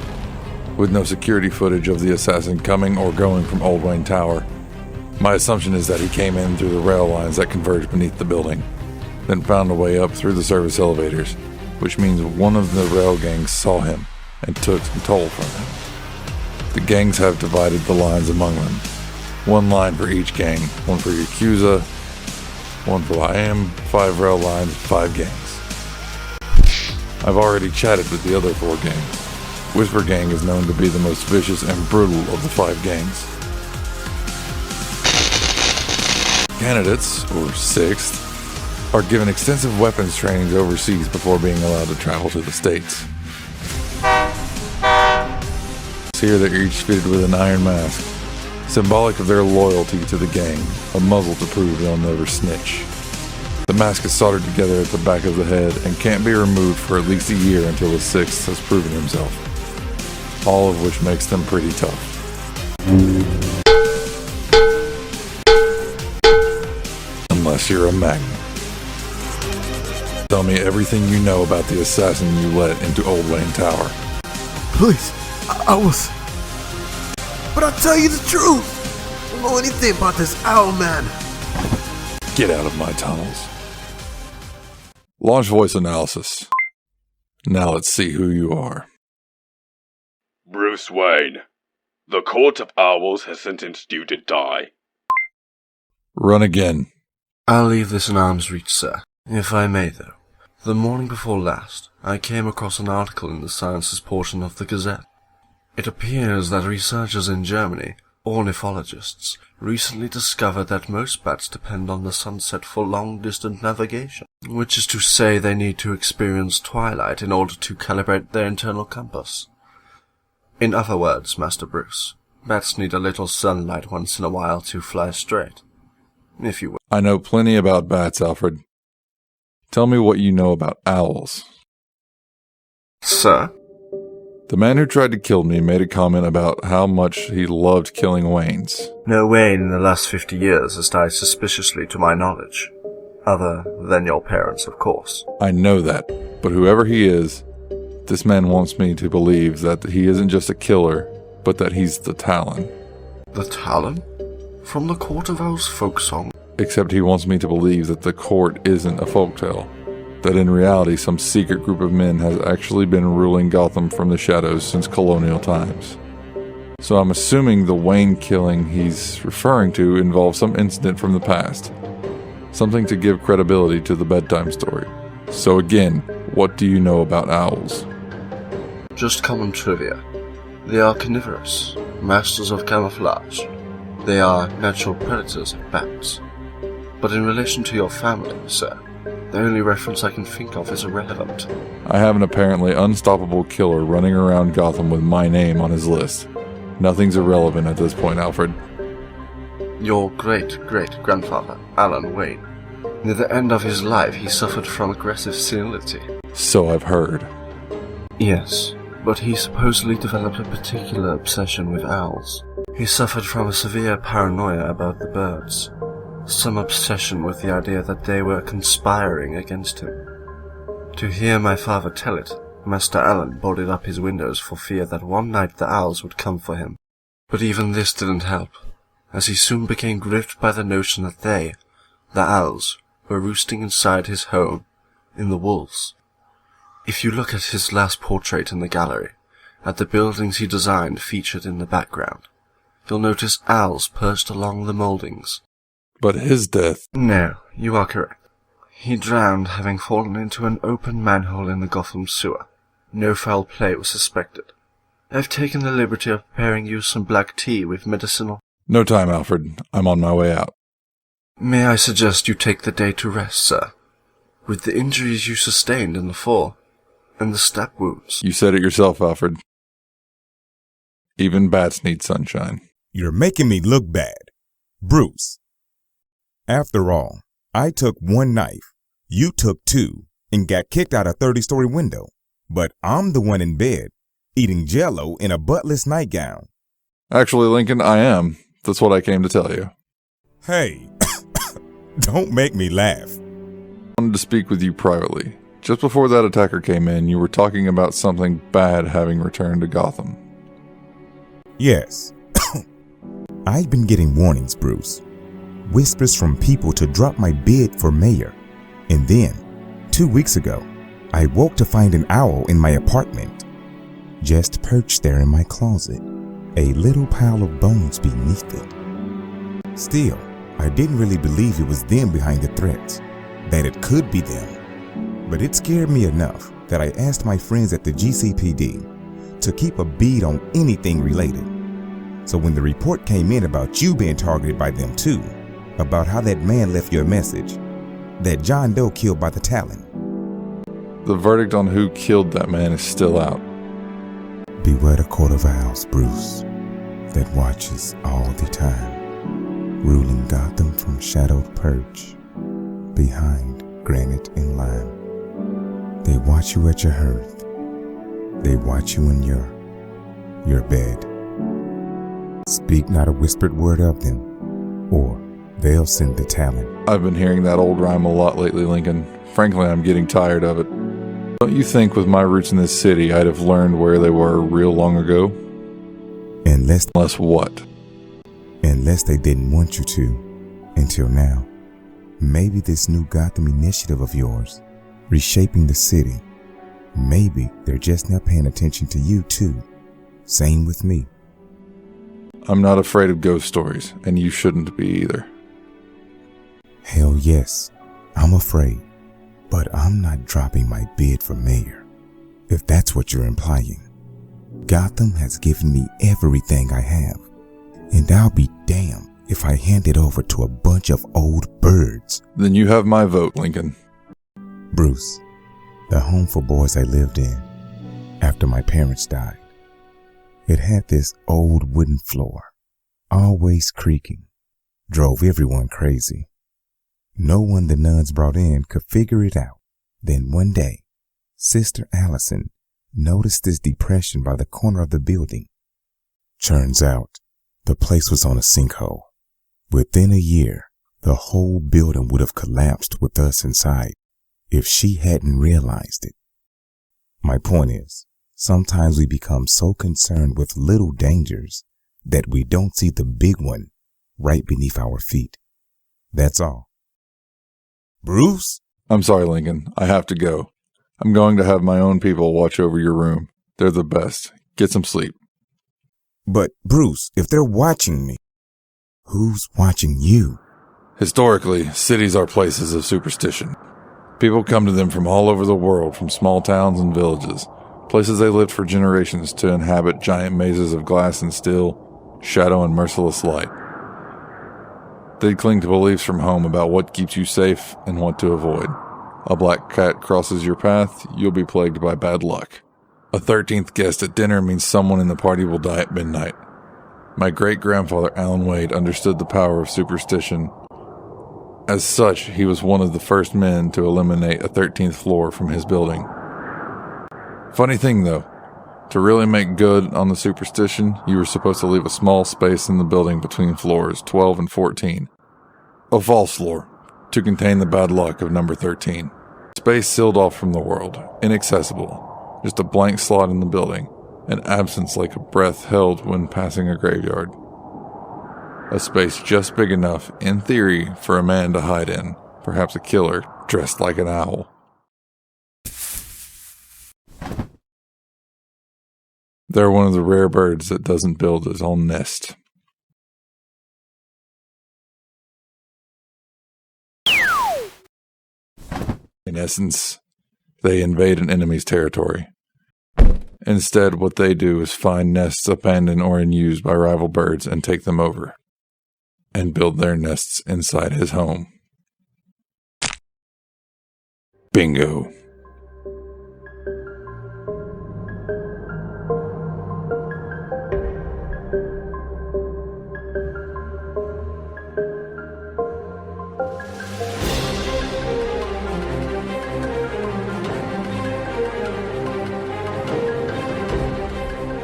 With no security footage of the assassin coming or going from Old Wayne Tower, My assumption is that he came in through the rail lines that converge beneath the building, then found a way up through the service elevators, which means one of the rail gangs saw him and took some toll from him. The gangs have divided the lines among them. One line for each gang, one for Yakuza, one for IM, 5 rail lines, 5 gangs. I've already chatted with the other 4 gangs. Whisper Gang is known to be the most vicious and brutal of the 5 gangs. Candidates, or 6th, are given extensive weapons trainings overseas before being allowed to travel to the States. Here they're each fitted with an iron mask, symbolic of their loyalty to the gang, a muzzle to prove they'll never snitch. The mask is soldered together at the back of the head and can't be removed for at least a year until the 6th has proven himself, all of which makes them pretty tough. Unless you're a magnet. Tell me everything you know about the assassin you let into Old Wayne Tower. Please, I was... But I'll tell you the truth! I don't know anything about this owl man. Get out of my tunnels. Launch voice analysis. Now let's see who you are. Bruce Wayne, the Court of Owls has sentenced you to die. Run again. I'll leave this in arm's reach, sir. If I may, though. The morning before last, I came across an article in the sciences portion of the Gazette. It appears that researchers in Germany, ornithologists, recently discovered that most bats depend on the sunset for long-distance navigation, which is to say they need to experience twilight in order to calibrate their internal compass. In other words, Master Bruce, bats need a little sunlight once in a while to fly straight, if you will. I know plenty about bats, Alfred. Tell me what you know about owls. Sir? The man who tried to kill me made a comment about how much he loved killing Waynes. No Wayne in the last 50 years has died suspiciously to my knowledge. Other than your parents, of course. I know that, but whoever he is, this man wants me to believe that he isn't just a killer, but that he's the Talon. The Talon? From the Court of Owls folk song? Except he wants me to believe that the court isn't a folktale. That in reality some secret group of men has actually been ruling Gotham from the shadows since colonial times. So I'm assuming the Wayne killing he's referring to involves some incident from the past. Something to give credibility to the bedtime story. So again, what do you know about owls? Just common trivia. They are carnivorous, masters of camouflage. They are natural predators of bats. But in relation to your family, sir, the only reference I can think of is irrelevant. I have an apparently unstoppable killer running around Gotham with my name on his list. Nothing's irrelevant at this point, Alfred. Your great-great-grandfather, Alan Wayne. Near the end of his life, he suffered from aggressive senility. So I've heard. Yes, but he supposedly developed a particular obsession with owls. He suffered from a severe paranoia about the birds. Some obsession with the idea that they were conspiring against him. To hear my father tell it, Master Allen boarded up his windows for fear that one night the owls would come for him. But even this didn't help, as he soon became gripped by the notion that they, the owls, were roosting inside his home, in the walls. If you look at his last portrait in the gallery, at the buildings he designed featured in the background, you'll notice owls perched along the moldings. But his death... No, you are correct. He drowned having fallen into an open manhole in the Gotham sewer. No foul play was suspected. I've taken the liberty of preparing you some black tea with medicinal... No time, Alfred. I'm on my way out. May I suggest you take the day to rest, sir? With the injuries you sustained in the fall, and the stab wounds... You said it yourself, Alfred. Even bats need sunshine. You're making me look bad. Bruce. After all, I took one knife, you took 2, and got kicked out a 30-story window. But I'm the one in bed, eating Jell-O in a buttless nightgown. Actually, Lincoln, I am. That's what I came to tell you. Hey, don't make me laugh. I wanted to speak with you privately. Just before that attacker came in, you were talking about something bad having returned to Gotham. Yes. I've been getting warnings, Bruce. whispers from people to drop my bid for mayor. And then, 2 weeks ago, I woke to find an owl in my apartment, just perched there in my closet, a little pile of bones beneath it. Still, I didn't really believe it was them behind the threats, that it could be them. But it scared me enough that I asked my friends at the GCPD to keep a bead on anything related. So when the report came in about you being targeted by them too, about how that man left you a message, that John Doe killed by the Talon. The verdict on who killed that man is still out. Beware the court of owls, Bruce, that watches all the time, ruling Gotham from shadowed perch, behind granite and lime. They watch you at your hearth. They watch you in your bed. Speak not a whispered word of them, or they'll send the Talon. I've been hearing that old rhyme a lot lately, Lincoln. Frankly, I'm getting tired of it. Don't you think with my roots in this city, I'd have learned where they were real long ago? Unless what? Unless they didn't want you to, until now. Maybe this new Gotham initiative of yours, reshaping the city, maybe they're just now paying attention to you too. Same with me. I'm not afraid of ghost stories, and you shouldn't be either. Hell yes, I'm afraid. But I'm not dropping my bid for mayor, if that's what you're implying. Gotham has given me everything I have, and I'll be damned if I hand it over to a bunch of old birds. Then you have my vote, Lincoln. Bruce, the home for boys I lived in after my parents died, it had this old wooden floor, always creaking, drove everyone crazy. No one the nuns brought in could figure it out. Then one day, Sister Allison noticed this depression by the corner of the building. Turns out, the place was on a sinkhole. Within a year, the whole building would have collapsed with us inside if she hadn't realized it. My point is, sometimes we become so concerned with little dangers that we don't see the big one right beneath our feet. That's all. Bruce? I'm sorry, Lincoln. I have to go. I'm going to have my own people watch over your room. They're the best. Get some sleep. But, Bruce, if they're watching me, who's watching you? Historically, cities are places of superstition. People come to them from all over the world, from small towns and villages, places they lived for generations to inhabit giant mazes of glass and steel, shadow and merciless light. They cling to beliefs from home about what keeps you safe and what to avoid. A black cat crosses your path, you'll be plagued by bad luck. A 13th guest at dinner means someone in the party will die at midnight. My great-grandfather Alan Wade understood the power of superstition. As such, he was one of the first men to eliminate a 13th floor from his building. Funny thing though, to really make good on the superstition, you were supposed to leave a small space in the building between floors 12 and 14. A false floor, to contain the bad luck of number 13. Space sealed off from the world, inaccessible, just a blank slot in the building, an absence like a breath held when passing a graveyard. A space just big enough, in theory, for a man to hide in, perhaps a killer dressed like an owl. They're one of the rare birds that doesn't build its own nest. In essence, they invade an enemy's territory. Instead, what they do is find nests abandoned or unused by rival birds and take them over, and build their nests inside his home. Bingo.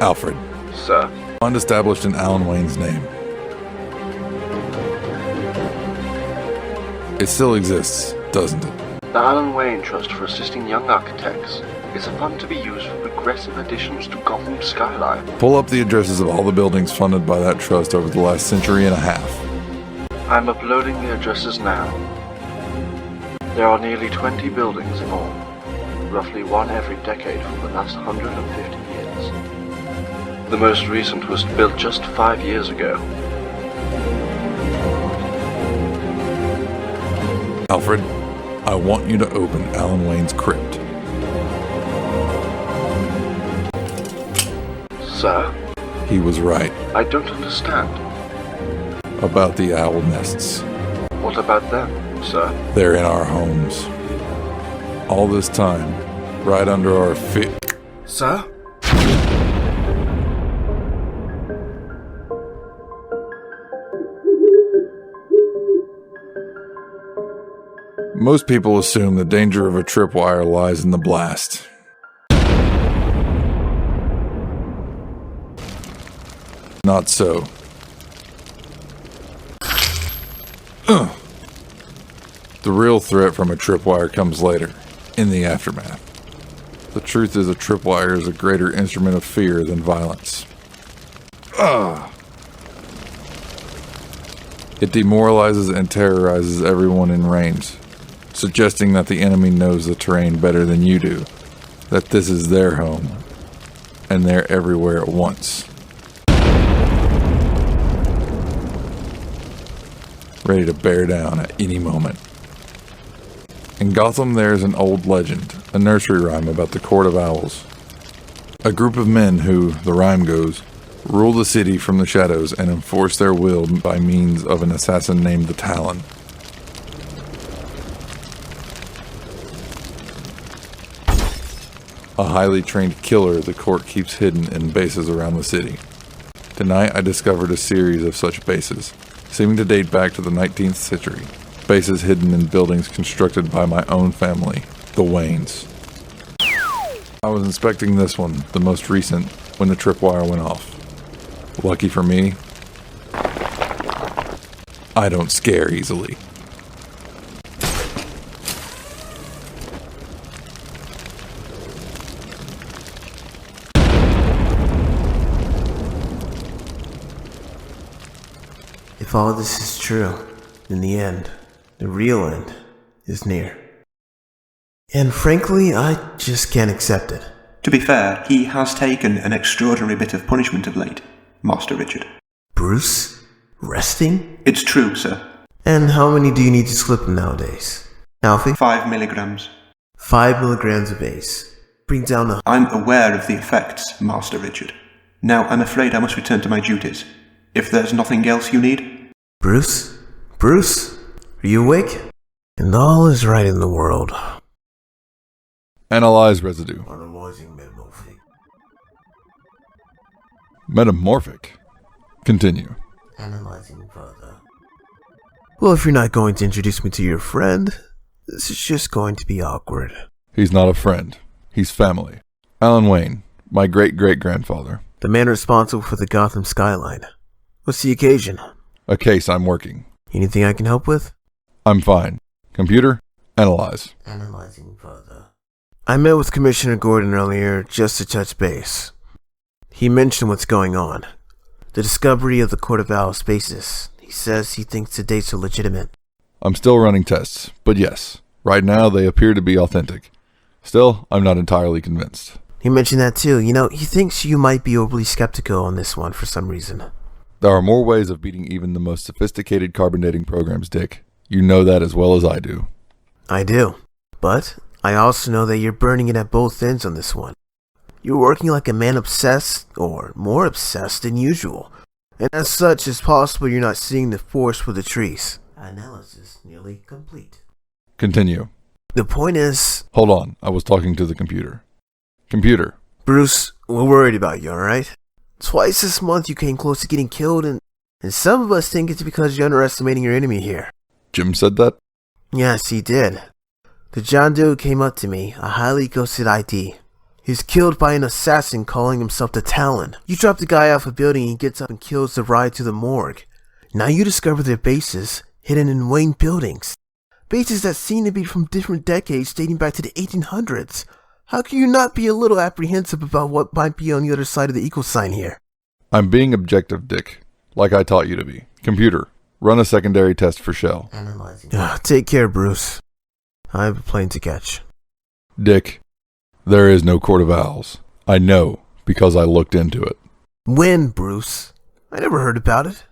Alfred. Sir. Fund established in Alan Wayne's name. It still exists, doesn't it? The Alan Wayne Trust for Assisting Young Architects is a fund to be used for progressive additions to Gotham's skyline. Pull up the addresses of all the buildings funded by that trust over the last century and a half. I'm uploading the addresses now. There are nearly 20 buildings in all, roughly one every decade for the last 150 years. The most recent was built just 5 years ago. Alfred, I want you to open Alan Wayne's crypt. Sir? He was right. I don't understand. About the owl nests. What about them, sir? They're in our homes. All this time, right under our feet. Sir? Most people assume the danger of a tripwire lies in the blast. Not so. The real threat from a tripwire comes later, in the aftermath. The truth is a tripwire is a greater instrument of fear than violence. It demoralizes and terrorizes everyone in range, suggesting that the enemy knows the terrain better than you do, that this is their home, and they're everywhere at once. Ready to bear down at any moment. In Gotham, there is an old legend, a nursery rhyme about the Court of Owls. A group of men who, the rhyme goes, rule the city from the shadows and enforce their will by means of an assassin named the Talon. A highly trained killer the court keeps hidden in bases around the city. Tonight I discovered a series of such bases, seeming to date back to the 19th century. Bases hidden in buildings constructed by my own family, the Waynes. I was inspecting this one, the most recent, when the tripwire went off. Lucky for me, I don't scare easily. If all this is true, in the end, the real end, is near. And frankly, I just can't accept it. To be fair, he has taken an extraordinary bit of punishment of late, Master Richard. Bruce? Resting? It's true, sir. And how many do you need to slip him nowadays? Alfie? 5 milligrams. 5 milligrams of ACE. Bring down the... I'm aware of the effects, Master Richard. Now, I'm afraid I must return to my duties. If there's nothing else you need... Bruce? Bruce? Are you awake? And all is right in the world. Analyze residue. Metamorphic. Continue. Analyzing further. Well, if you're not going to introduce me to your friend, this is just going to be awkward. He's not a friend. He's family. Alan Wayne, my great-great-grandfather. The man responsible for the Gotham skyline. What's the occasion? A case I'm working. Anything I can help with? I'm fine. Computer, analyze. Analyzing further. I met with Commissioner Gordon earlier just to touch base. He mentioned what's going on. The discovery of the Court of Owls bases. He says he thinks the dates are legitimate. I'm still running tests, but yes, right now they appear to be authentic. Still, I'm not entirely convinced. He mentioned that too. You know, he thinks you might be overly skeptical on this one for some reason. There are more ways of beating even the most sophisticated carbon dating programs, Dick. You know that as well as I do. I do. But I also know that you're burning it at both ends on this one. You're working like a man obsessed, or more obsessed than usual. And as such, it's possible you're not seeing the forest for the trees. Analysis nearly complete. Continue. The point is... Hold on, I was talking to the computer. Computer. Bruce, we're worried about you, alright? Twice this month you came close to getting killed, and some of us think it's because you're underestimating your enemy here. Jim said that? Yes, he did. The John Doe came up to me, a highly ghosted ID. He's killed by an assassin calling himself the Talon. You drop the guy off a building and he gets up and kills the ride to the morgue. Now you discover their bases, hidden in Wayne buildings. Bases that seem to be from different decades dating back to the 1800s. How can you not be a little apprehensive about what might be on the other side of the equal sign here? I'm being objective, Dick. Like I taught you to be. Computer, Run a secondary test for shell. Take care, Bruce. I have a plane to catch. Dick, there is no Court of Owls. I know, because I looked into it. When, Bruce? I never heard about it.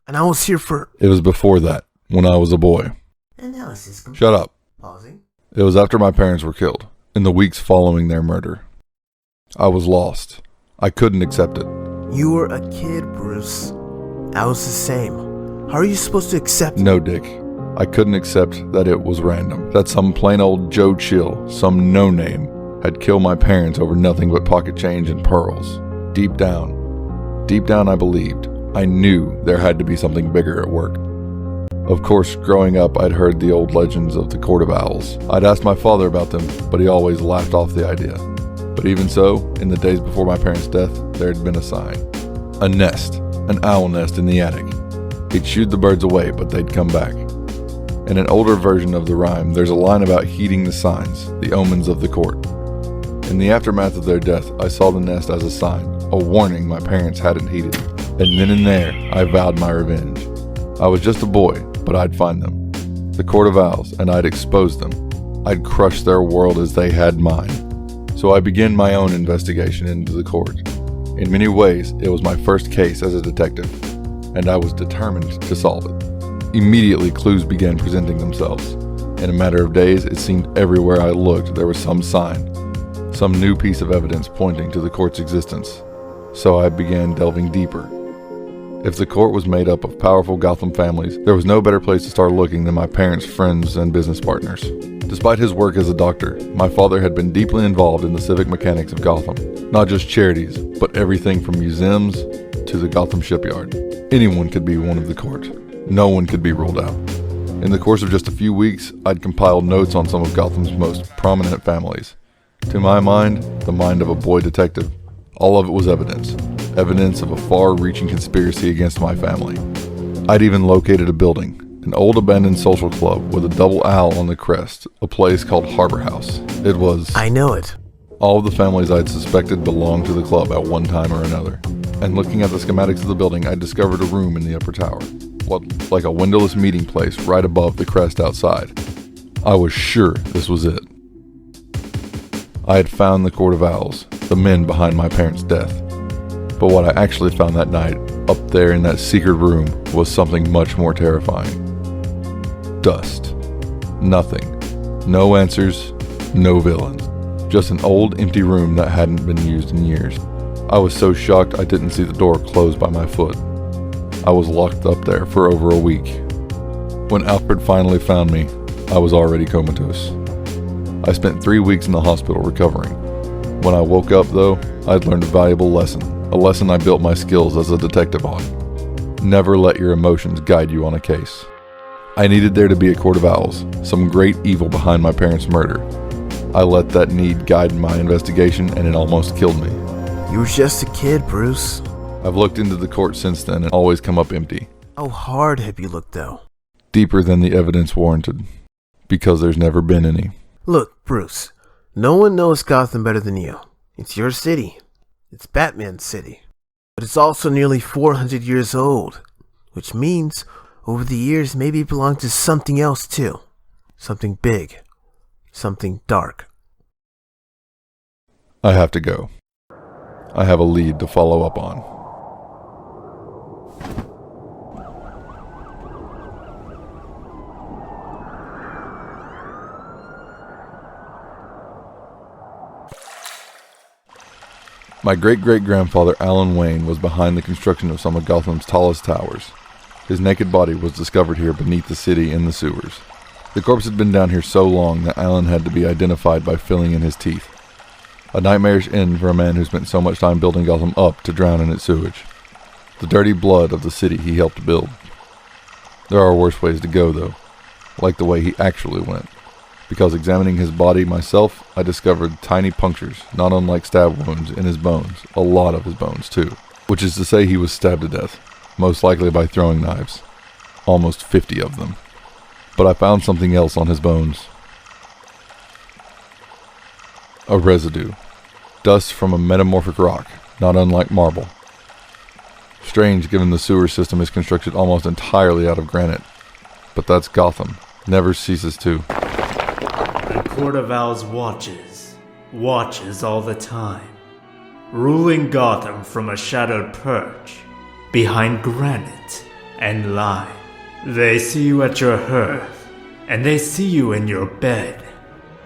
And I was here for... It was before that, when I was a boy. Analysis. Shut up. Pausing. It was after my parents were killed, in the weeks following their murder. I was lost. I couldn't accept it. You were a kid, Bruce. I was the same. How are you supposed to accept... No, Dick. I couldn't accept that it was random. That some plain old Joe Chill, some no-name, had killed my parents over nothing but pocket change and pearls. Deep down I believed. I knew there had to be something bigger at work. Of course, growing up, I'd heard the old legends of the Court of Owls. I'd asked my father about them, but he always laughed off the idea. But even so, in the days before my parents' death, there had been a sign. A nest, an owl nest in the attic. He'd shooed the birds away, but they'd come back. In an older version of the rhyme, there's a line about heeding the signs, the omens of the court. In the aftermath of their death, I saw the nest as a sign, a warning my parents hadn't heeded. And then and there, I vowed my revenge. I was just a boy, but I'd find them. The Court of Owls, and I'd expose them. I'd crush their world as they had mine. So I began my own investigation into the court. In many ways, it was my first case as a detective, and I was determined to solve it. Immediately, clues began presenting themselves. In a matter of days, it seemed everywhere I looked there was some sign, some new piece of evidence pointing to the court's existence. So I began delving deeper. If the court was made up of powerful Gotham families, there was no better place to start looking than my parents' friends and business partners. Despite his work as a doctor, my father had been deeply involved in the civic mechanics of Gotham. Not just charities, but everything from museums to the Gotham shipyard. Anyone could be one of the court. No one could be ruled out. In the course of just a few weeks, I'd compiled notes on some of Gotham's most prominent families. To my mind, the mind of a boy detective, all of it was evidence. Evidence of a far-reaching conspiracy against my family. I'd even located a building, an old abandoned social club with a double owl on the crest, a place called Harbor House. It was... I know it. All of the families I'd suspected belonged to the club at one time or another. And looking at the schematics of the building, I discovered a room in the upper tower. What, like a windowless meeting place right above the crest outside. I was sure this was it. I had found the Court of Owls, the men behind my parents' death. But what I actually found that night, up there in that secret room, was something much more terrifying. Dust. Nothing. No answers, no villains. Just an old, empty room that hadn't been used in years. I was so shocked I didn't see the door close by my foot. I was locked up there for over a week. When Alfred finally found me, I was already comatose. I spent 3 weeks in the hospital recovering. When I woke up, though, I'd learned a valuable lesson. A lesson I built my skills as a detective on. Never let your emotions guide you on a case. I needed there to be a Court of Owls, some great evil behind my parents' murder. I let that need guide my investigation, and it almost killed me. You were just a kid, Bruce. I've looked into the court since then and always come up empty. How hard have you looked, though? Deeper than the evidence warranted. Because there's never been any. Look, Bruce. No one knows Gotham better than you. It's your city. It's Batman's city. But it's also nearly 400 years old. Which means, over the years, maybe it belonged to something else too. Something big. Something dark. I have to go. I have a lead to follow up on. My great-great-grandfather Alan Wayne was behind the construction of some of Gotham's tallest towers. His naked body was discovered here beneath the city in the sewers. The corpse had been down here so long that Alan had to be identified by filling in his teeth. A nightmarish end for a man who spent so much time building Gotham up to drown in its sewage. The dirty blood of the city he helped build. There are worse ways to go, though, like the way he actually went. Because examining his body myself, I discovered tiny punctures, not unlike stab wounds, in his bones. A lot of his bones, too. Which is to say he was stabbed to death, most likely by throwing knives. Almost 50 of them. But I found something else on his bones. A residue. Dust from a metamorphic rock, not unlike marble. Strange given the sewer system is constructed almost entirely out of granite. But that's Gotham. Never ceases to. The Court of Owls watches all the time, ruling Gotham from a shadowed perch, behind granite and lime. They see you at your hearth, and they see you in your bed.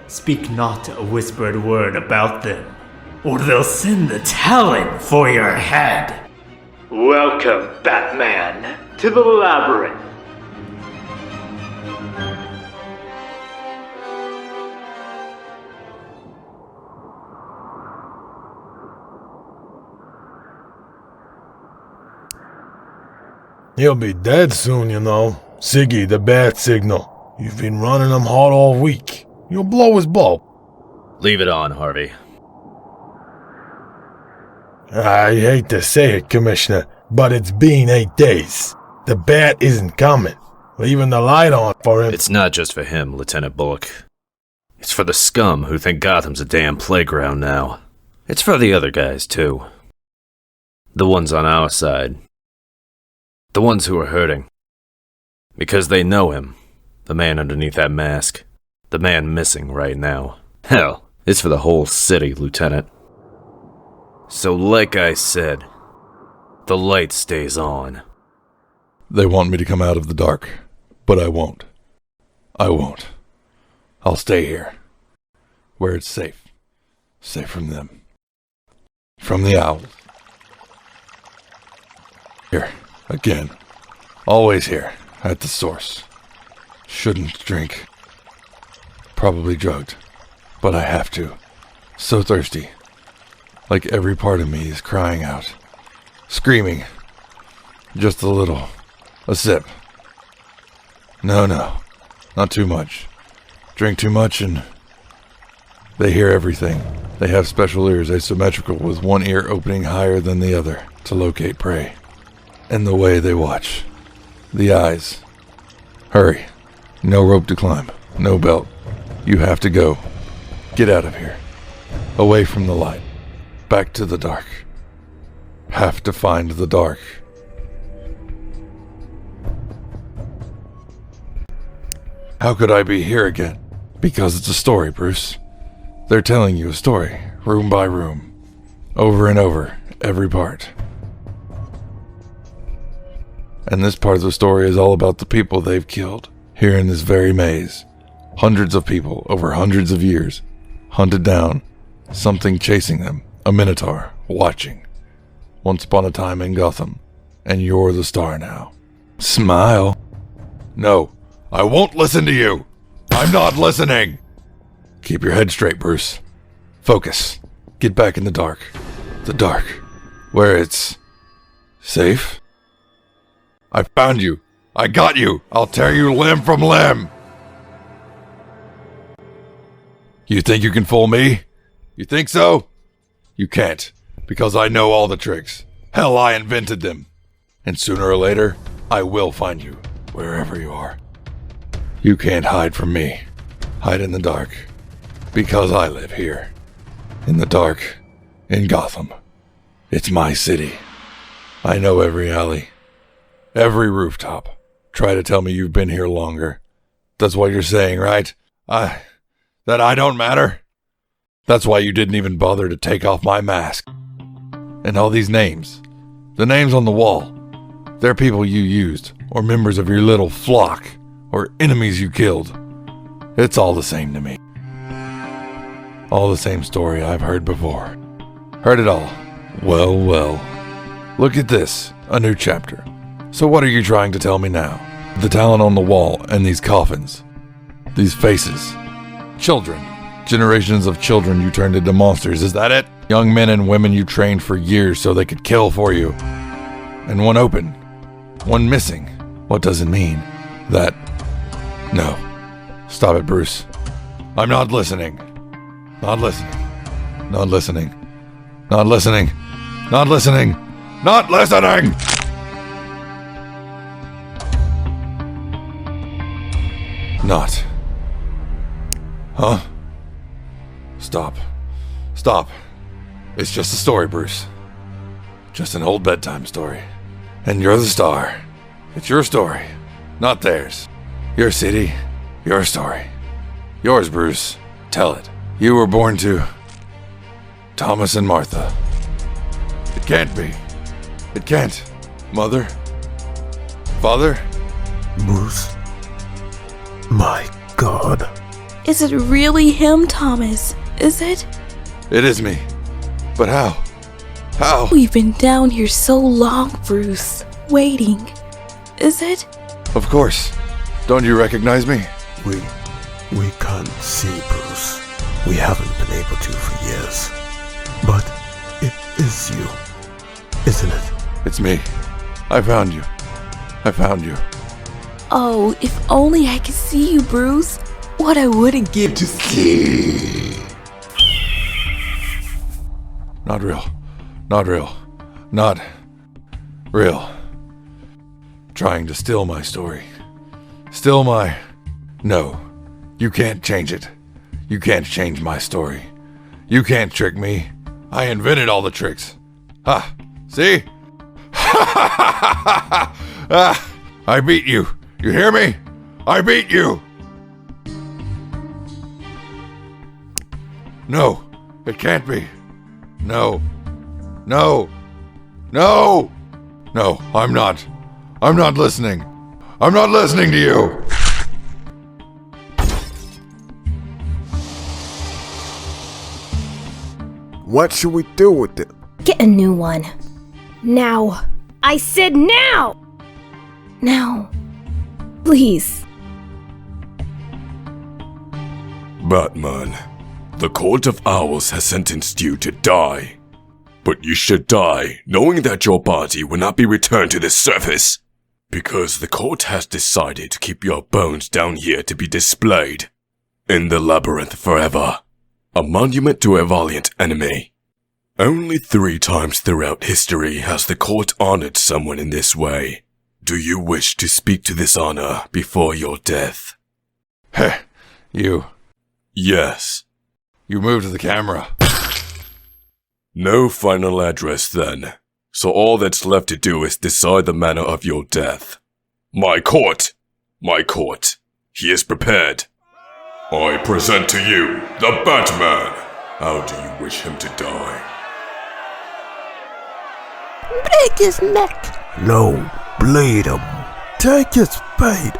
Speak not a whispered word about them, or they'll send the Talon for your head. Welcome, Batman, to the labyrinth. He'll be dead soon, you know. Siggy, the bat signal. You've been running him hot all week. You'll blow his bulb. Leave it on, Harvey. I hate to say it, Commissioner, but it's been 8 days. The bat isn't coming. Leaving the light on for him. It's not just for him, Lieutenant Bullock. It's for the scum who think Gotham's a damn playground now. It's for the other guys, too. The ones on our side. The ones who are hurting. Because they know him. The man underneath that mask. The man missing right now. Hell, it's for the whole city, Lieutenant. So like I said, the light stays on. They want me to come out of the dark, but I won't. I won't. I'll stay here. Where it's safe. Safe from them. From the owls. Here. Again. Always here. At the source. Shouldn't drink. Probably drugged. But I have to. So thirsty. Like every part of me is crying out. Screaming. Just a little. A sip. No. Not too much. Drink too much and... They hear everything. They have special ears asymmetrical with one ear opening higher than the other to locate prey. And the way they watch. The eyes. Hurry. No rope to climb. No belt. You have to go. Get out of here. Away from the light. Back to the dark. Have to find the dark. How could I be here again? Because it's a story, Bruce. They're telling you a story, room by room. Over and over, every part. And this part of the story is all about the people they've killed, here in this very maze. Hundreds of people, over hundreds of years, hunted down, something chasing them, a minotaur, watching. Once upon a time in Gotham, and you're the star now. Smile. No, I won't listen to you. I'm not listening. Keep your head straight, Bruce. Focus. Get back in the dark. The dark. Where it's... safe? I found you. I got you. I'll tear you limb from limb. You think you can fool me? You think so? You can't, because I know all the tricks. Hell, I invented them. And sooner or later, I will find you, wherever you are. You can't hide from me. Hide in the dark, because I live here. In the dark, in Gotham. It's my city. I know every alley. Every rooftop. Try to tell me you've been here longer. That's what you're saying, right? That I don't matter? That's why you didn't even bother to take off my mask. And all these names. The names on the wall. They're people you used, or members of your little flock, or enemies you killed. It's all the same to me. All the same story I've heard before. Heard it all. Well. Look at this. A new chapter. So what are you trying to tell me now? The Talon on the wall and these coffins. These faces. Children. Generations of children you turned into monsters, is that it? Young men and women you trained for years so they could kill for you. And one open. One missing. What does it mean? That... No. Stop it, Bruce. I'm not listening. Not listening. Not listening. Not listening. Not listening. Not listening! Not. Huh? Stop. Stop. It's just a story, Bruce. Just an old bedtime story. And you're the star. It's your story, not theirs. Your city, your story. Yours, Bruce. Tell it. You were born to Thomas and Martha. It can't be. It can't. Mother? Father? Bruce. My God. Is it really him, Thomas? Is it? It is me. But how? How? We've been down here so long, Bruce. Waiting. Is it? Of course. Don't you recognize me? We can't see, Bruce. We haven't been able to for years. But it is you, isn't it? It's me. I found you. I found you. Oh, if only I could see you, Bruce. What I wouldn't give to see. Not real. Not real. Not real. Trying to steal my story. Steal my... No. You can't change it. You can't change my story. You can't trick me. I invented all the tricks. Ha! See? I beat you. You hear me? I beat you. No, it can't be. No. No. No. No, I'm not. I'm not listening. I'm not listening to you. What should we do with it? Get a new one. Now. I said now! Now. Please. Batman, the Court of Owls has sentenced you to die. But you should die knowing that your body will not be returned to the surface. Because the court has decided to keep your bones down here to be displayed. In the labyrinth forever. A monument to a valiant enemy. Only 3 times throughout history has the court honored someone in this way. Do you wish to speak to this honor before your death? Heh, you. Yes. You move to the camera. No final address then. So all that's left to do is decide the manner of your death. My court! My court. He is prepared. I present to you the Batman. How do you wish him to die? Break his neck. No, bleed him. Take his spade.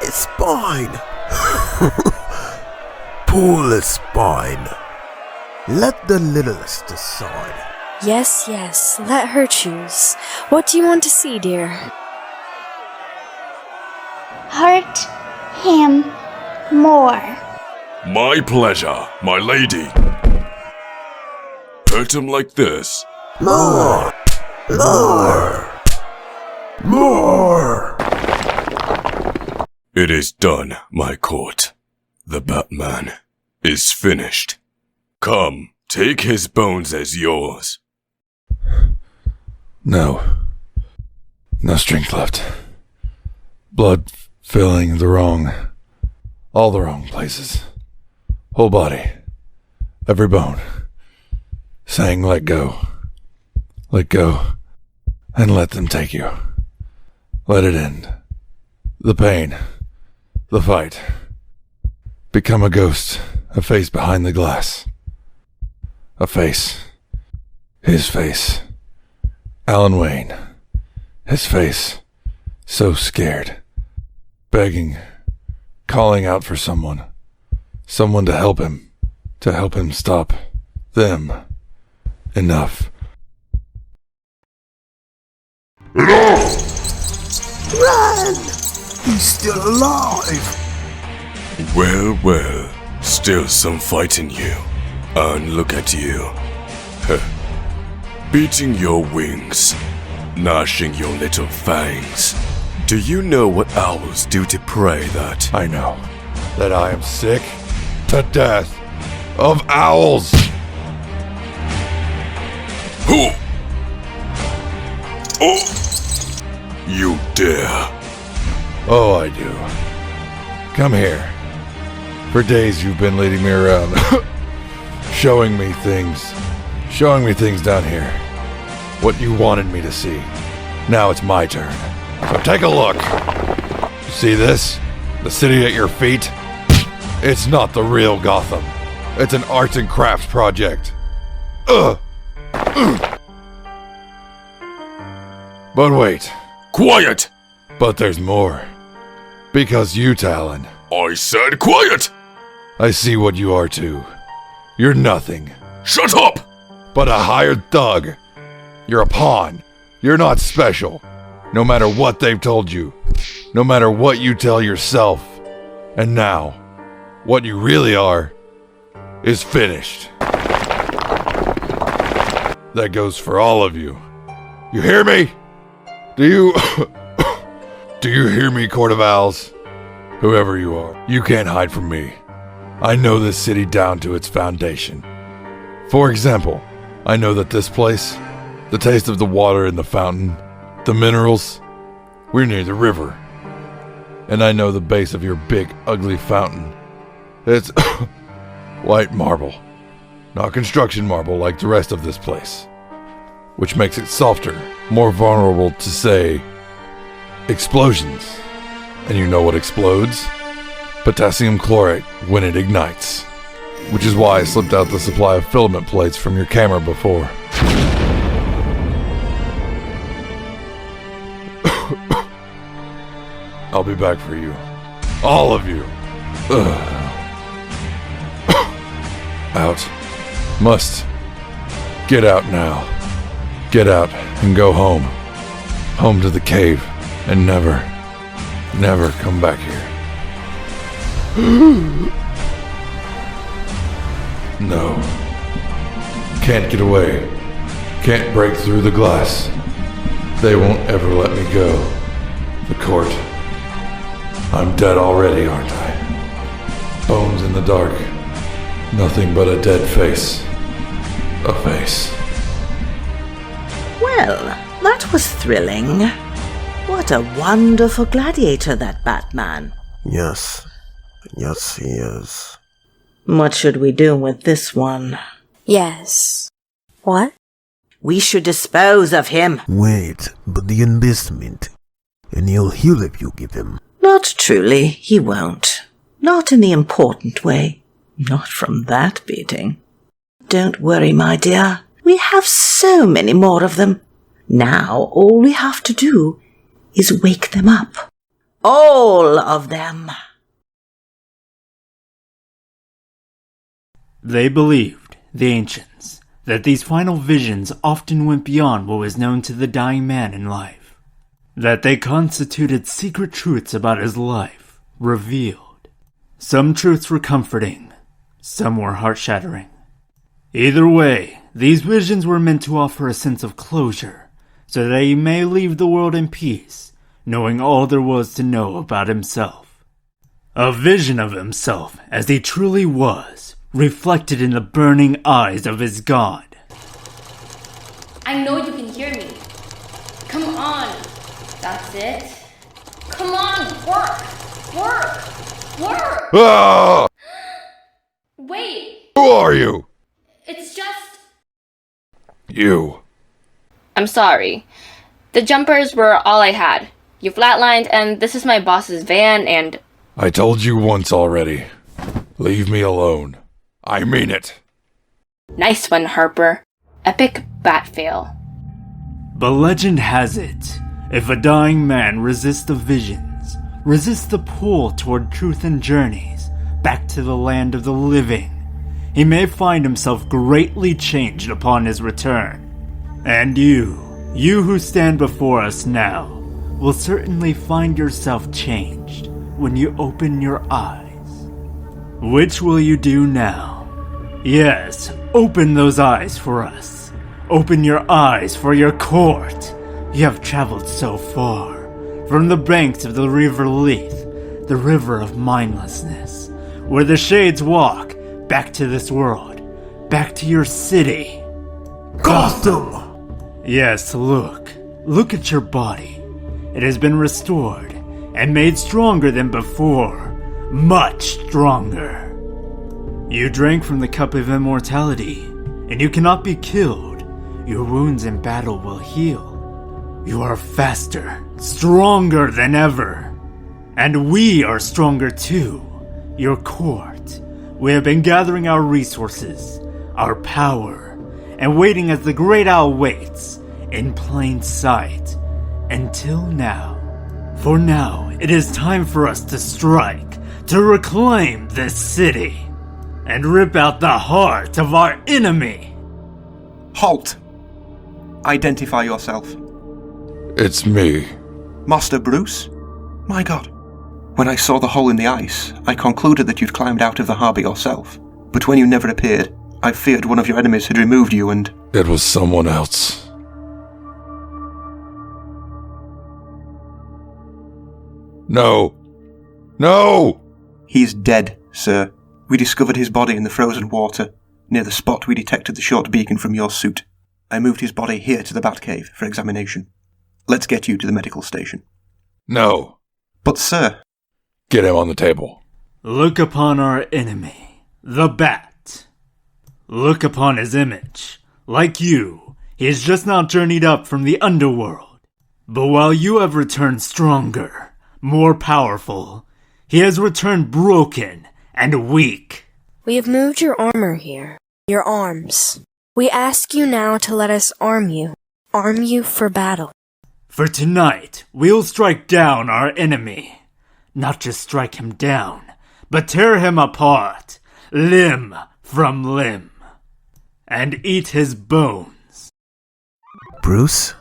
His spine. Pull his spine. Let the littlest decide. Yes, yes, let her choose. What do you want to see, dear? Hurt him more. My pleasure, my lady. Hurt him like this. More. More. More. It is done, my court. The Batman is finished. Come, take his bones as yours. No. No strength left. Blood filling all the wrong places. Whole body. Every bone. Saying let go. Let go. And let them take you. Let it end. The pain. The fight. Become a ghost. A face behind the glass. A face. His face. Alan Wayne. His face. So scared. Begging. Calling out for someone. Someone to help him. To help him stop them. Enough. Enough! Run! He's still alive! Well, well. Still some fight in you. And look at you. Beating your wings. Gnashing your little fangs. Do you know what owls do to prey that? I know. That I am sick to death of owls. Who? Oh! You dare. Oh, I do. Come here. For days you've been leading me around. Showing me things down here. What you wanted me to see. Now it's my turn. So take a look. You see this? The city at your feet? It's not the real Gotham. It's an arts and crafts project. Ugh. But wait. Quiet! But there's more. Because you, Talon. I said quiet! I see what you are too. You're nothing. Shut up! But a hired thug. You're a pawn. You're not special. No matter what they've told you. No matter what you tell yourself. And now, what you really are is finished. That goes for all of you. You hear me? Do you hear me, Court of Owls? Whoever you are, you can't hide from me. I know this city down to its foundation. For example, I know that this place, the taste of the water in the fountain, the minerals, we're near the river. And I know the base of your big, ugly fountain. It's white marble, not construction marble like the rest of this place, which makes it softer, more vulnerable to, say, explosions. And you know what explodes? Potassium chlorate when it ignites. Which is why I slipped out the supply of filament plates from your camera before. I'll be back for you. All of you. Out. Must. Get out now. Get out and go home. Home to the cave. And never come back here. No. Can't get away. Can't break through the glass. They won't ever let me go. The court. I'm dead already, aren't I? Bones in the dark. Nothing but a dead face. A face. Well, that was thrilling. What a wonderful gladiator, that Batman. Yes. Yes, he is. What should we do with this one? Yes. What? We should dispose of him. Wait, but the investment. And he'll heal if you give him. Not truly, he won't. Not in the important way. Not from that beating. Don't worry, my dear. We have so many more of them. Now all we have to do is wake them up. All of them. They believed, the ancients, that these final visions often went beyond what was known to the dying man in life. That they constituted secret truths about his life, revealed. Some truths were comforting, some were heart-shattering. Either way, these visions were meant to offer a sense of closure, so that he may leave the world in peace, knowing all there was to know about himself. A vision of himself as he truly was, reflected in the burning eyes of his god. I know you can hear me. Come on. That's it. Come on, work! Ah! Wait! Who are you? It's just... You. I'm sorry. The jumpers were all I had. You flatlined, and this is my boss's van, and... I told you once already. Leave me alone. I mean it. Nice one, Harper. Epic bat fail. But legend has it, if a dying man resists the visions, resists the pull toward truth and journeys, back to the land of the living, he may find himself greatly changed upon his return. And you who stand before us now, will certainly find yourself changed when you open your eyes. Which will you do now? Yes, open those eyes for us. Open your eyes for your court. You have traveled so far, from the banks of the River Leith, the river of mindlessness, where the shades walk, back to this world, back to your city. Gotham! Yes, look at your body. It has been restored and made stronger than before, much stronger. You drank from the cup of immortality, and you cannot be killed. Your wounds in battle will heal. You are faster, stronger than ever. And we are stronger too, your court. We have been gathering our resources, our power, and waiting as the Great Owl waits, in plain sight, until now. For now, it is time for us to strike, to reclaim this city, and rip out the heart of our enemy. Halt! Identify yourself. It's me. Master Bruce? My god. When I saw the hole in the ice, I concluded that you'd climbed out of the harbour yourself. But when you never appeared, I feared one of your enemies had removed you and... It was someone else. No! No! He's dead, sir. We discovered his body in the frozen water, near the spot we detected the short beacon from your suit. I moved his body here to the Batcave for examination. Let's get you to the medical station. No. But sir... Get him on the table. Look upon our enemy, the Bat. Look upon his image. Like you, he has just now journeyed up from the underworld. But while you have returned stronger, more powerful, he has returned broken and weak. We have moved your armor here, your arms. We ask you now to let us arm you for battle. For tonight, we'll strike down our enemy. Not just strike him down, but tear him apart, limb from limb, and eat his bones. Bruce?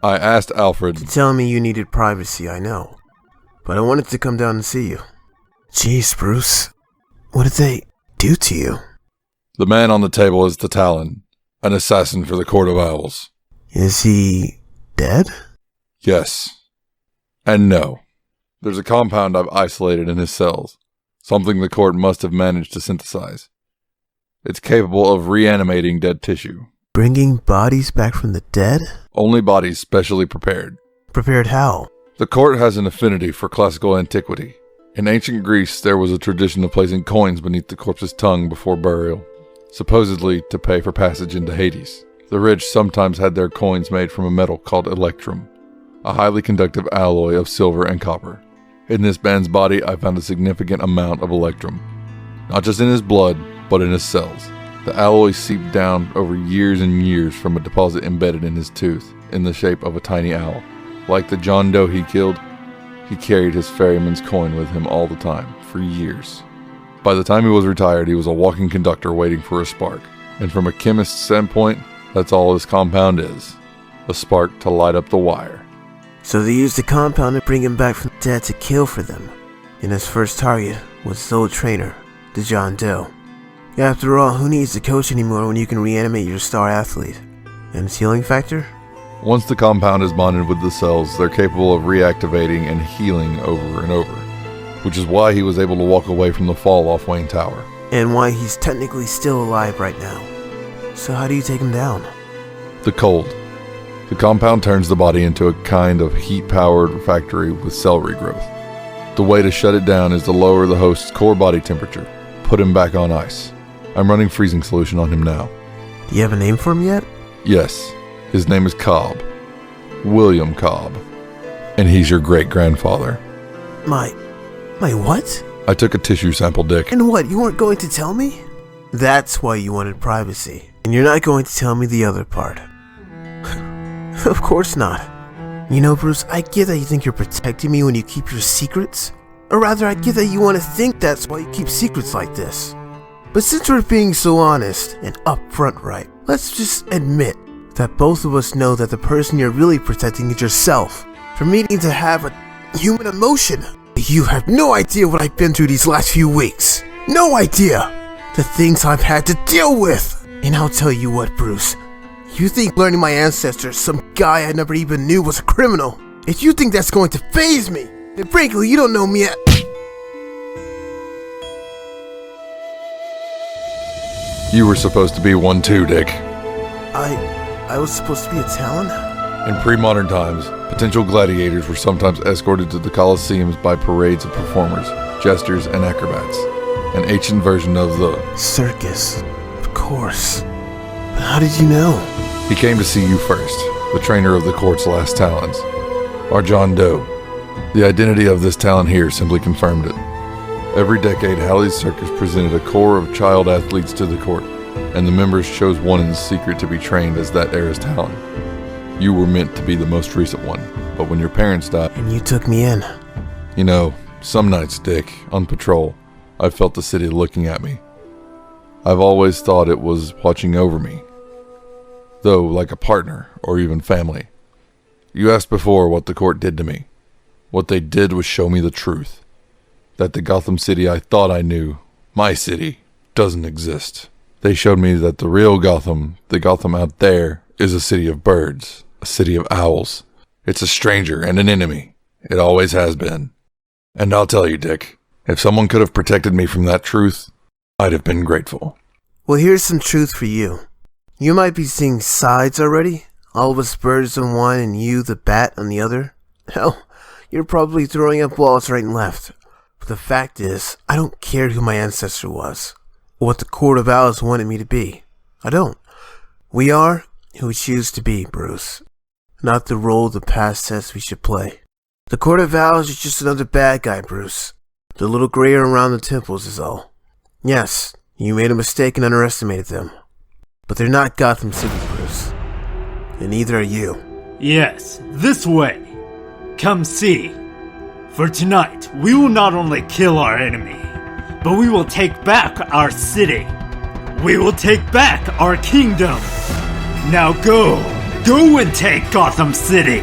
I asked Alfred. You tell me you needed privacy, I know. But I wanted to come down and see you. Jeez, Bruce. What did they do to you? The man on the table is the Talon, an assassin for the Court of Owls. Is he dead? Yes. And no. There's a compound I've isolated in his cells, something the court must have managed to synthesize. It's capable of reanimating dead tissue. Bringing bodies back from the dead? Only bodies specially prepared. Prepared how? The court has an affinity for classical antiquity. In ancient Greece, there was a tradition of placing coins beneath the corpse's tongue before burial, supposedly to pay for passage into Hades. The rich sometimes had their coins made from a metal called electrum, a highly conductive alloy of silver and copper. In this man's body, I found a significant amount of electrum. Not just in his blood, but in his cells. The alloy seeped down over years and years from a deposit embedded in his tooth, in the shape of a tiny owl. Like the John Doe he killed, he carried his ferryman's coin with him all the time, for years. By the time he was retired, he was a walking conductor waiting for a spark. And from a chemist's standpoint, that's all this compound is. A spark to light up the wire. So they used the compound to bring him back from the dead to kill for them. And his first target was his old trainer, the John Doe. After all, who needs to coach anymore when you can reanimate your star athlete? And its healing factor? Once the compound is bonded with the cells, they're capable of reactivating and healing over and over, which is why he was able to walk away from the fall off Wayne Tower. And why he's technically still alive right now. So how do you take him down? The cold. The compound turns the body into a kind of heat-powered factory with cell regrowth. The way to shut it down is to lower the host's core body temperature, put him back on ice. I'm running freezing solution on him now. Do you have a name for him yet? Yes. His name is Cobb. William Cobb. And he's your great-grandfather. My what? I took a tissue sample, Dick. And what, you weren't going to tell me? That's why you wanted privacy. And you're not going to tell me the other part. Of course not. You know, Bruce, I get that you think you're protecting me when you keep your secrets. Or rather, I get that you want to think that's why you keep secrets like this. But since we're being so honest and upfront, right, let's just admit that both of us know that the person you're really protecting is yourself from needing to have a human emotion. You have no idea what I've been through these last few weeks. No idea! The things I've had to deal with! And I'll tell you what, Bruce. You think learning my ancestors, some guy I never even knew, was a criminal? If you think that's going to faze me, then frankly, you don't know me yet. You were supposed to be one too, Dick. I was supposed to be a Talon? In pre-modern times, potential gladiators were sometimes escorted to the Colosseums by parades of performers, jesters, and acrobats. An ancient version of the circus, of course. But how did you know? He came to see you first, the trainer of the court's last Talons, our John Doe. The identity of this Talon here simply confirmed it. Every decade, Halley's Circus presented a corps of child athletes to the court, and the members chose one in secret to be trained as that era's Talon. You were meant to be the most recent one, but when your parents died... And you took me in. You know, some nights, Dick, on patrol, I felt the city looking at me. I've always thought it was watching over me, though like a partner or even family. You asked before what the court did to me. What they did was show me the truth. That the Gotham City I thought I knew, my city, doesn't exist. They showed me that the real Gotham, the Gotham out there, is a city of birds, a city of owls. It's a stranger and an enemy. It always has been. And I'll tell you, Dick, if someone could have protected me from that truth, I'd have been grateful. Well, here's some truth for you. You might be seeing sides already. All of us birds on one and you, the bat, on the other. Hell, you're probably throwing up walls right and left. But the fact is, I don't care who my ancestor was, or what the Court of Owls wanted me to be. I don't. We are who we choose to be, Bruce. Not the role the past says we should play. The Court of Owls is just another bad guy, Bruce. The little grayer around the temples is all. Yes, you made a mistake and underestimated them. But they're not Gotham City, Bruce. And neither are you. Yes, this way. Come see. For tonight, we will not only kill our enemy, but we will take back our city. We will take back our kingdom. Now go and take Gotham City.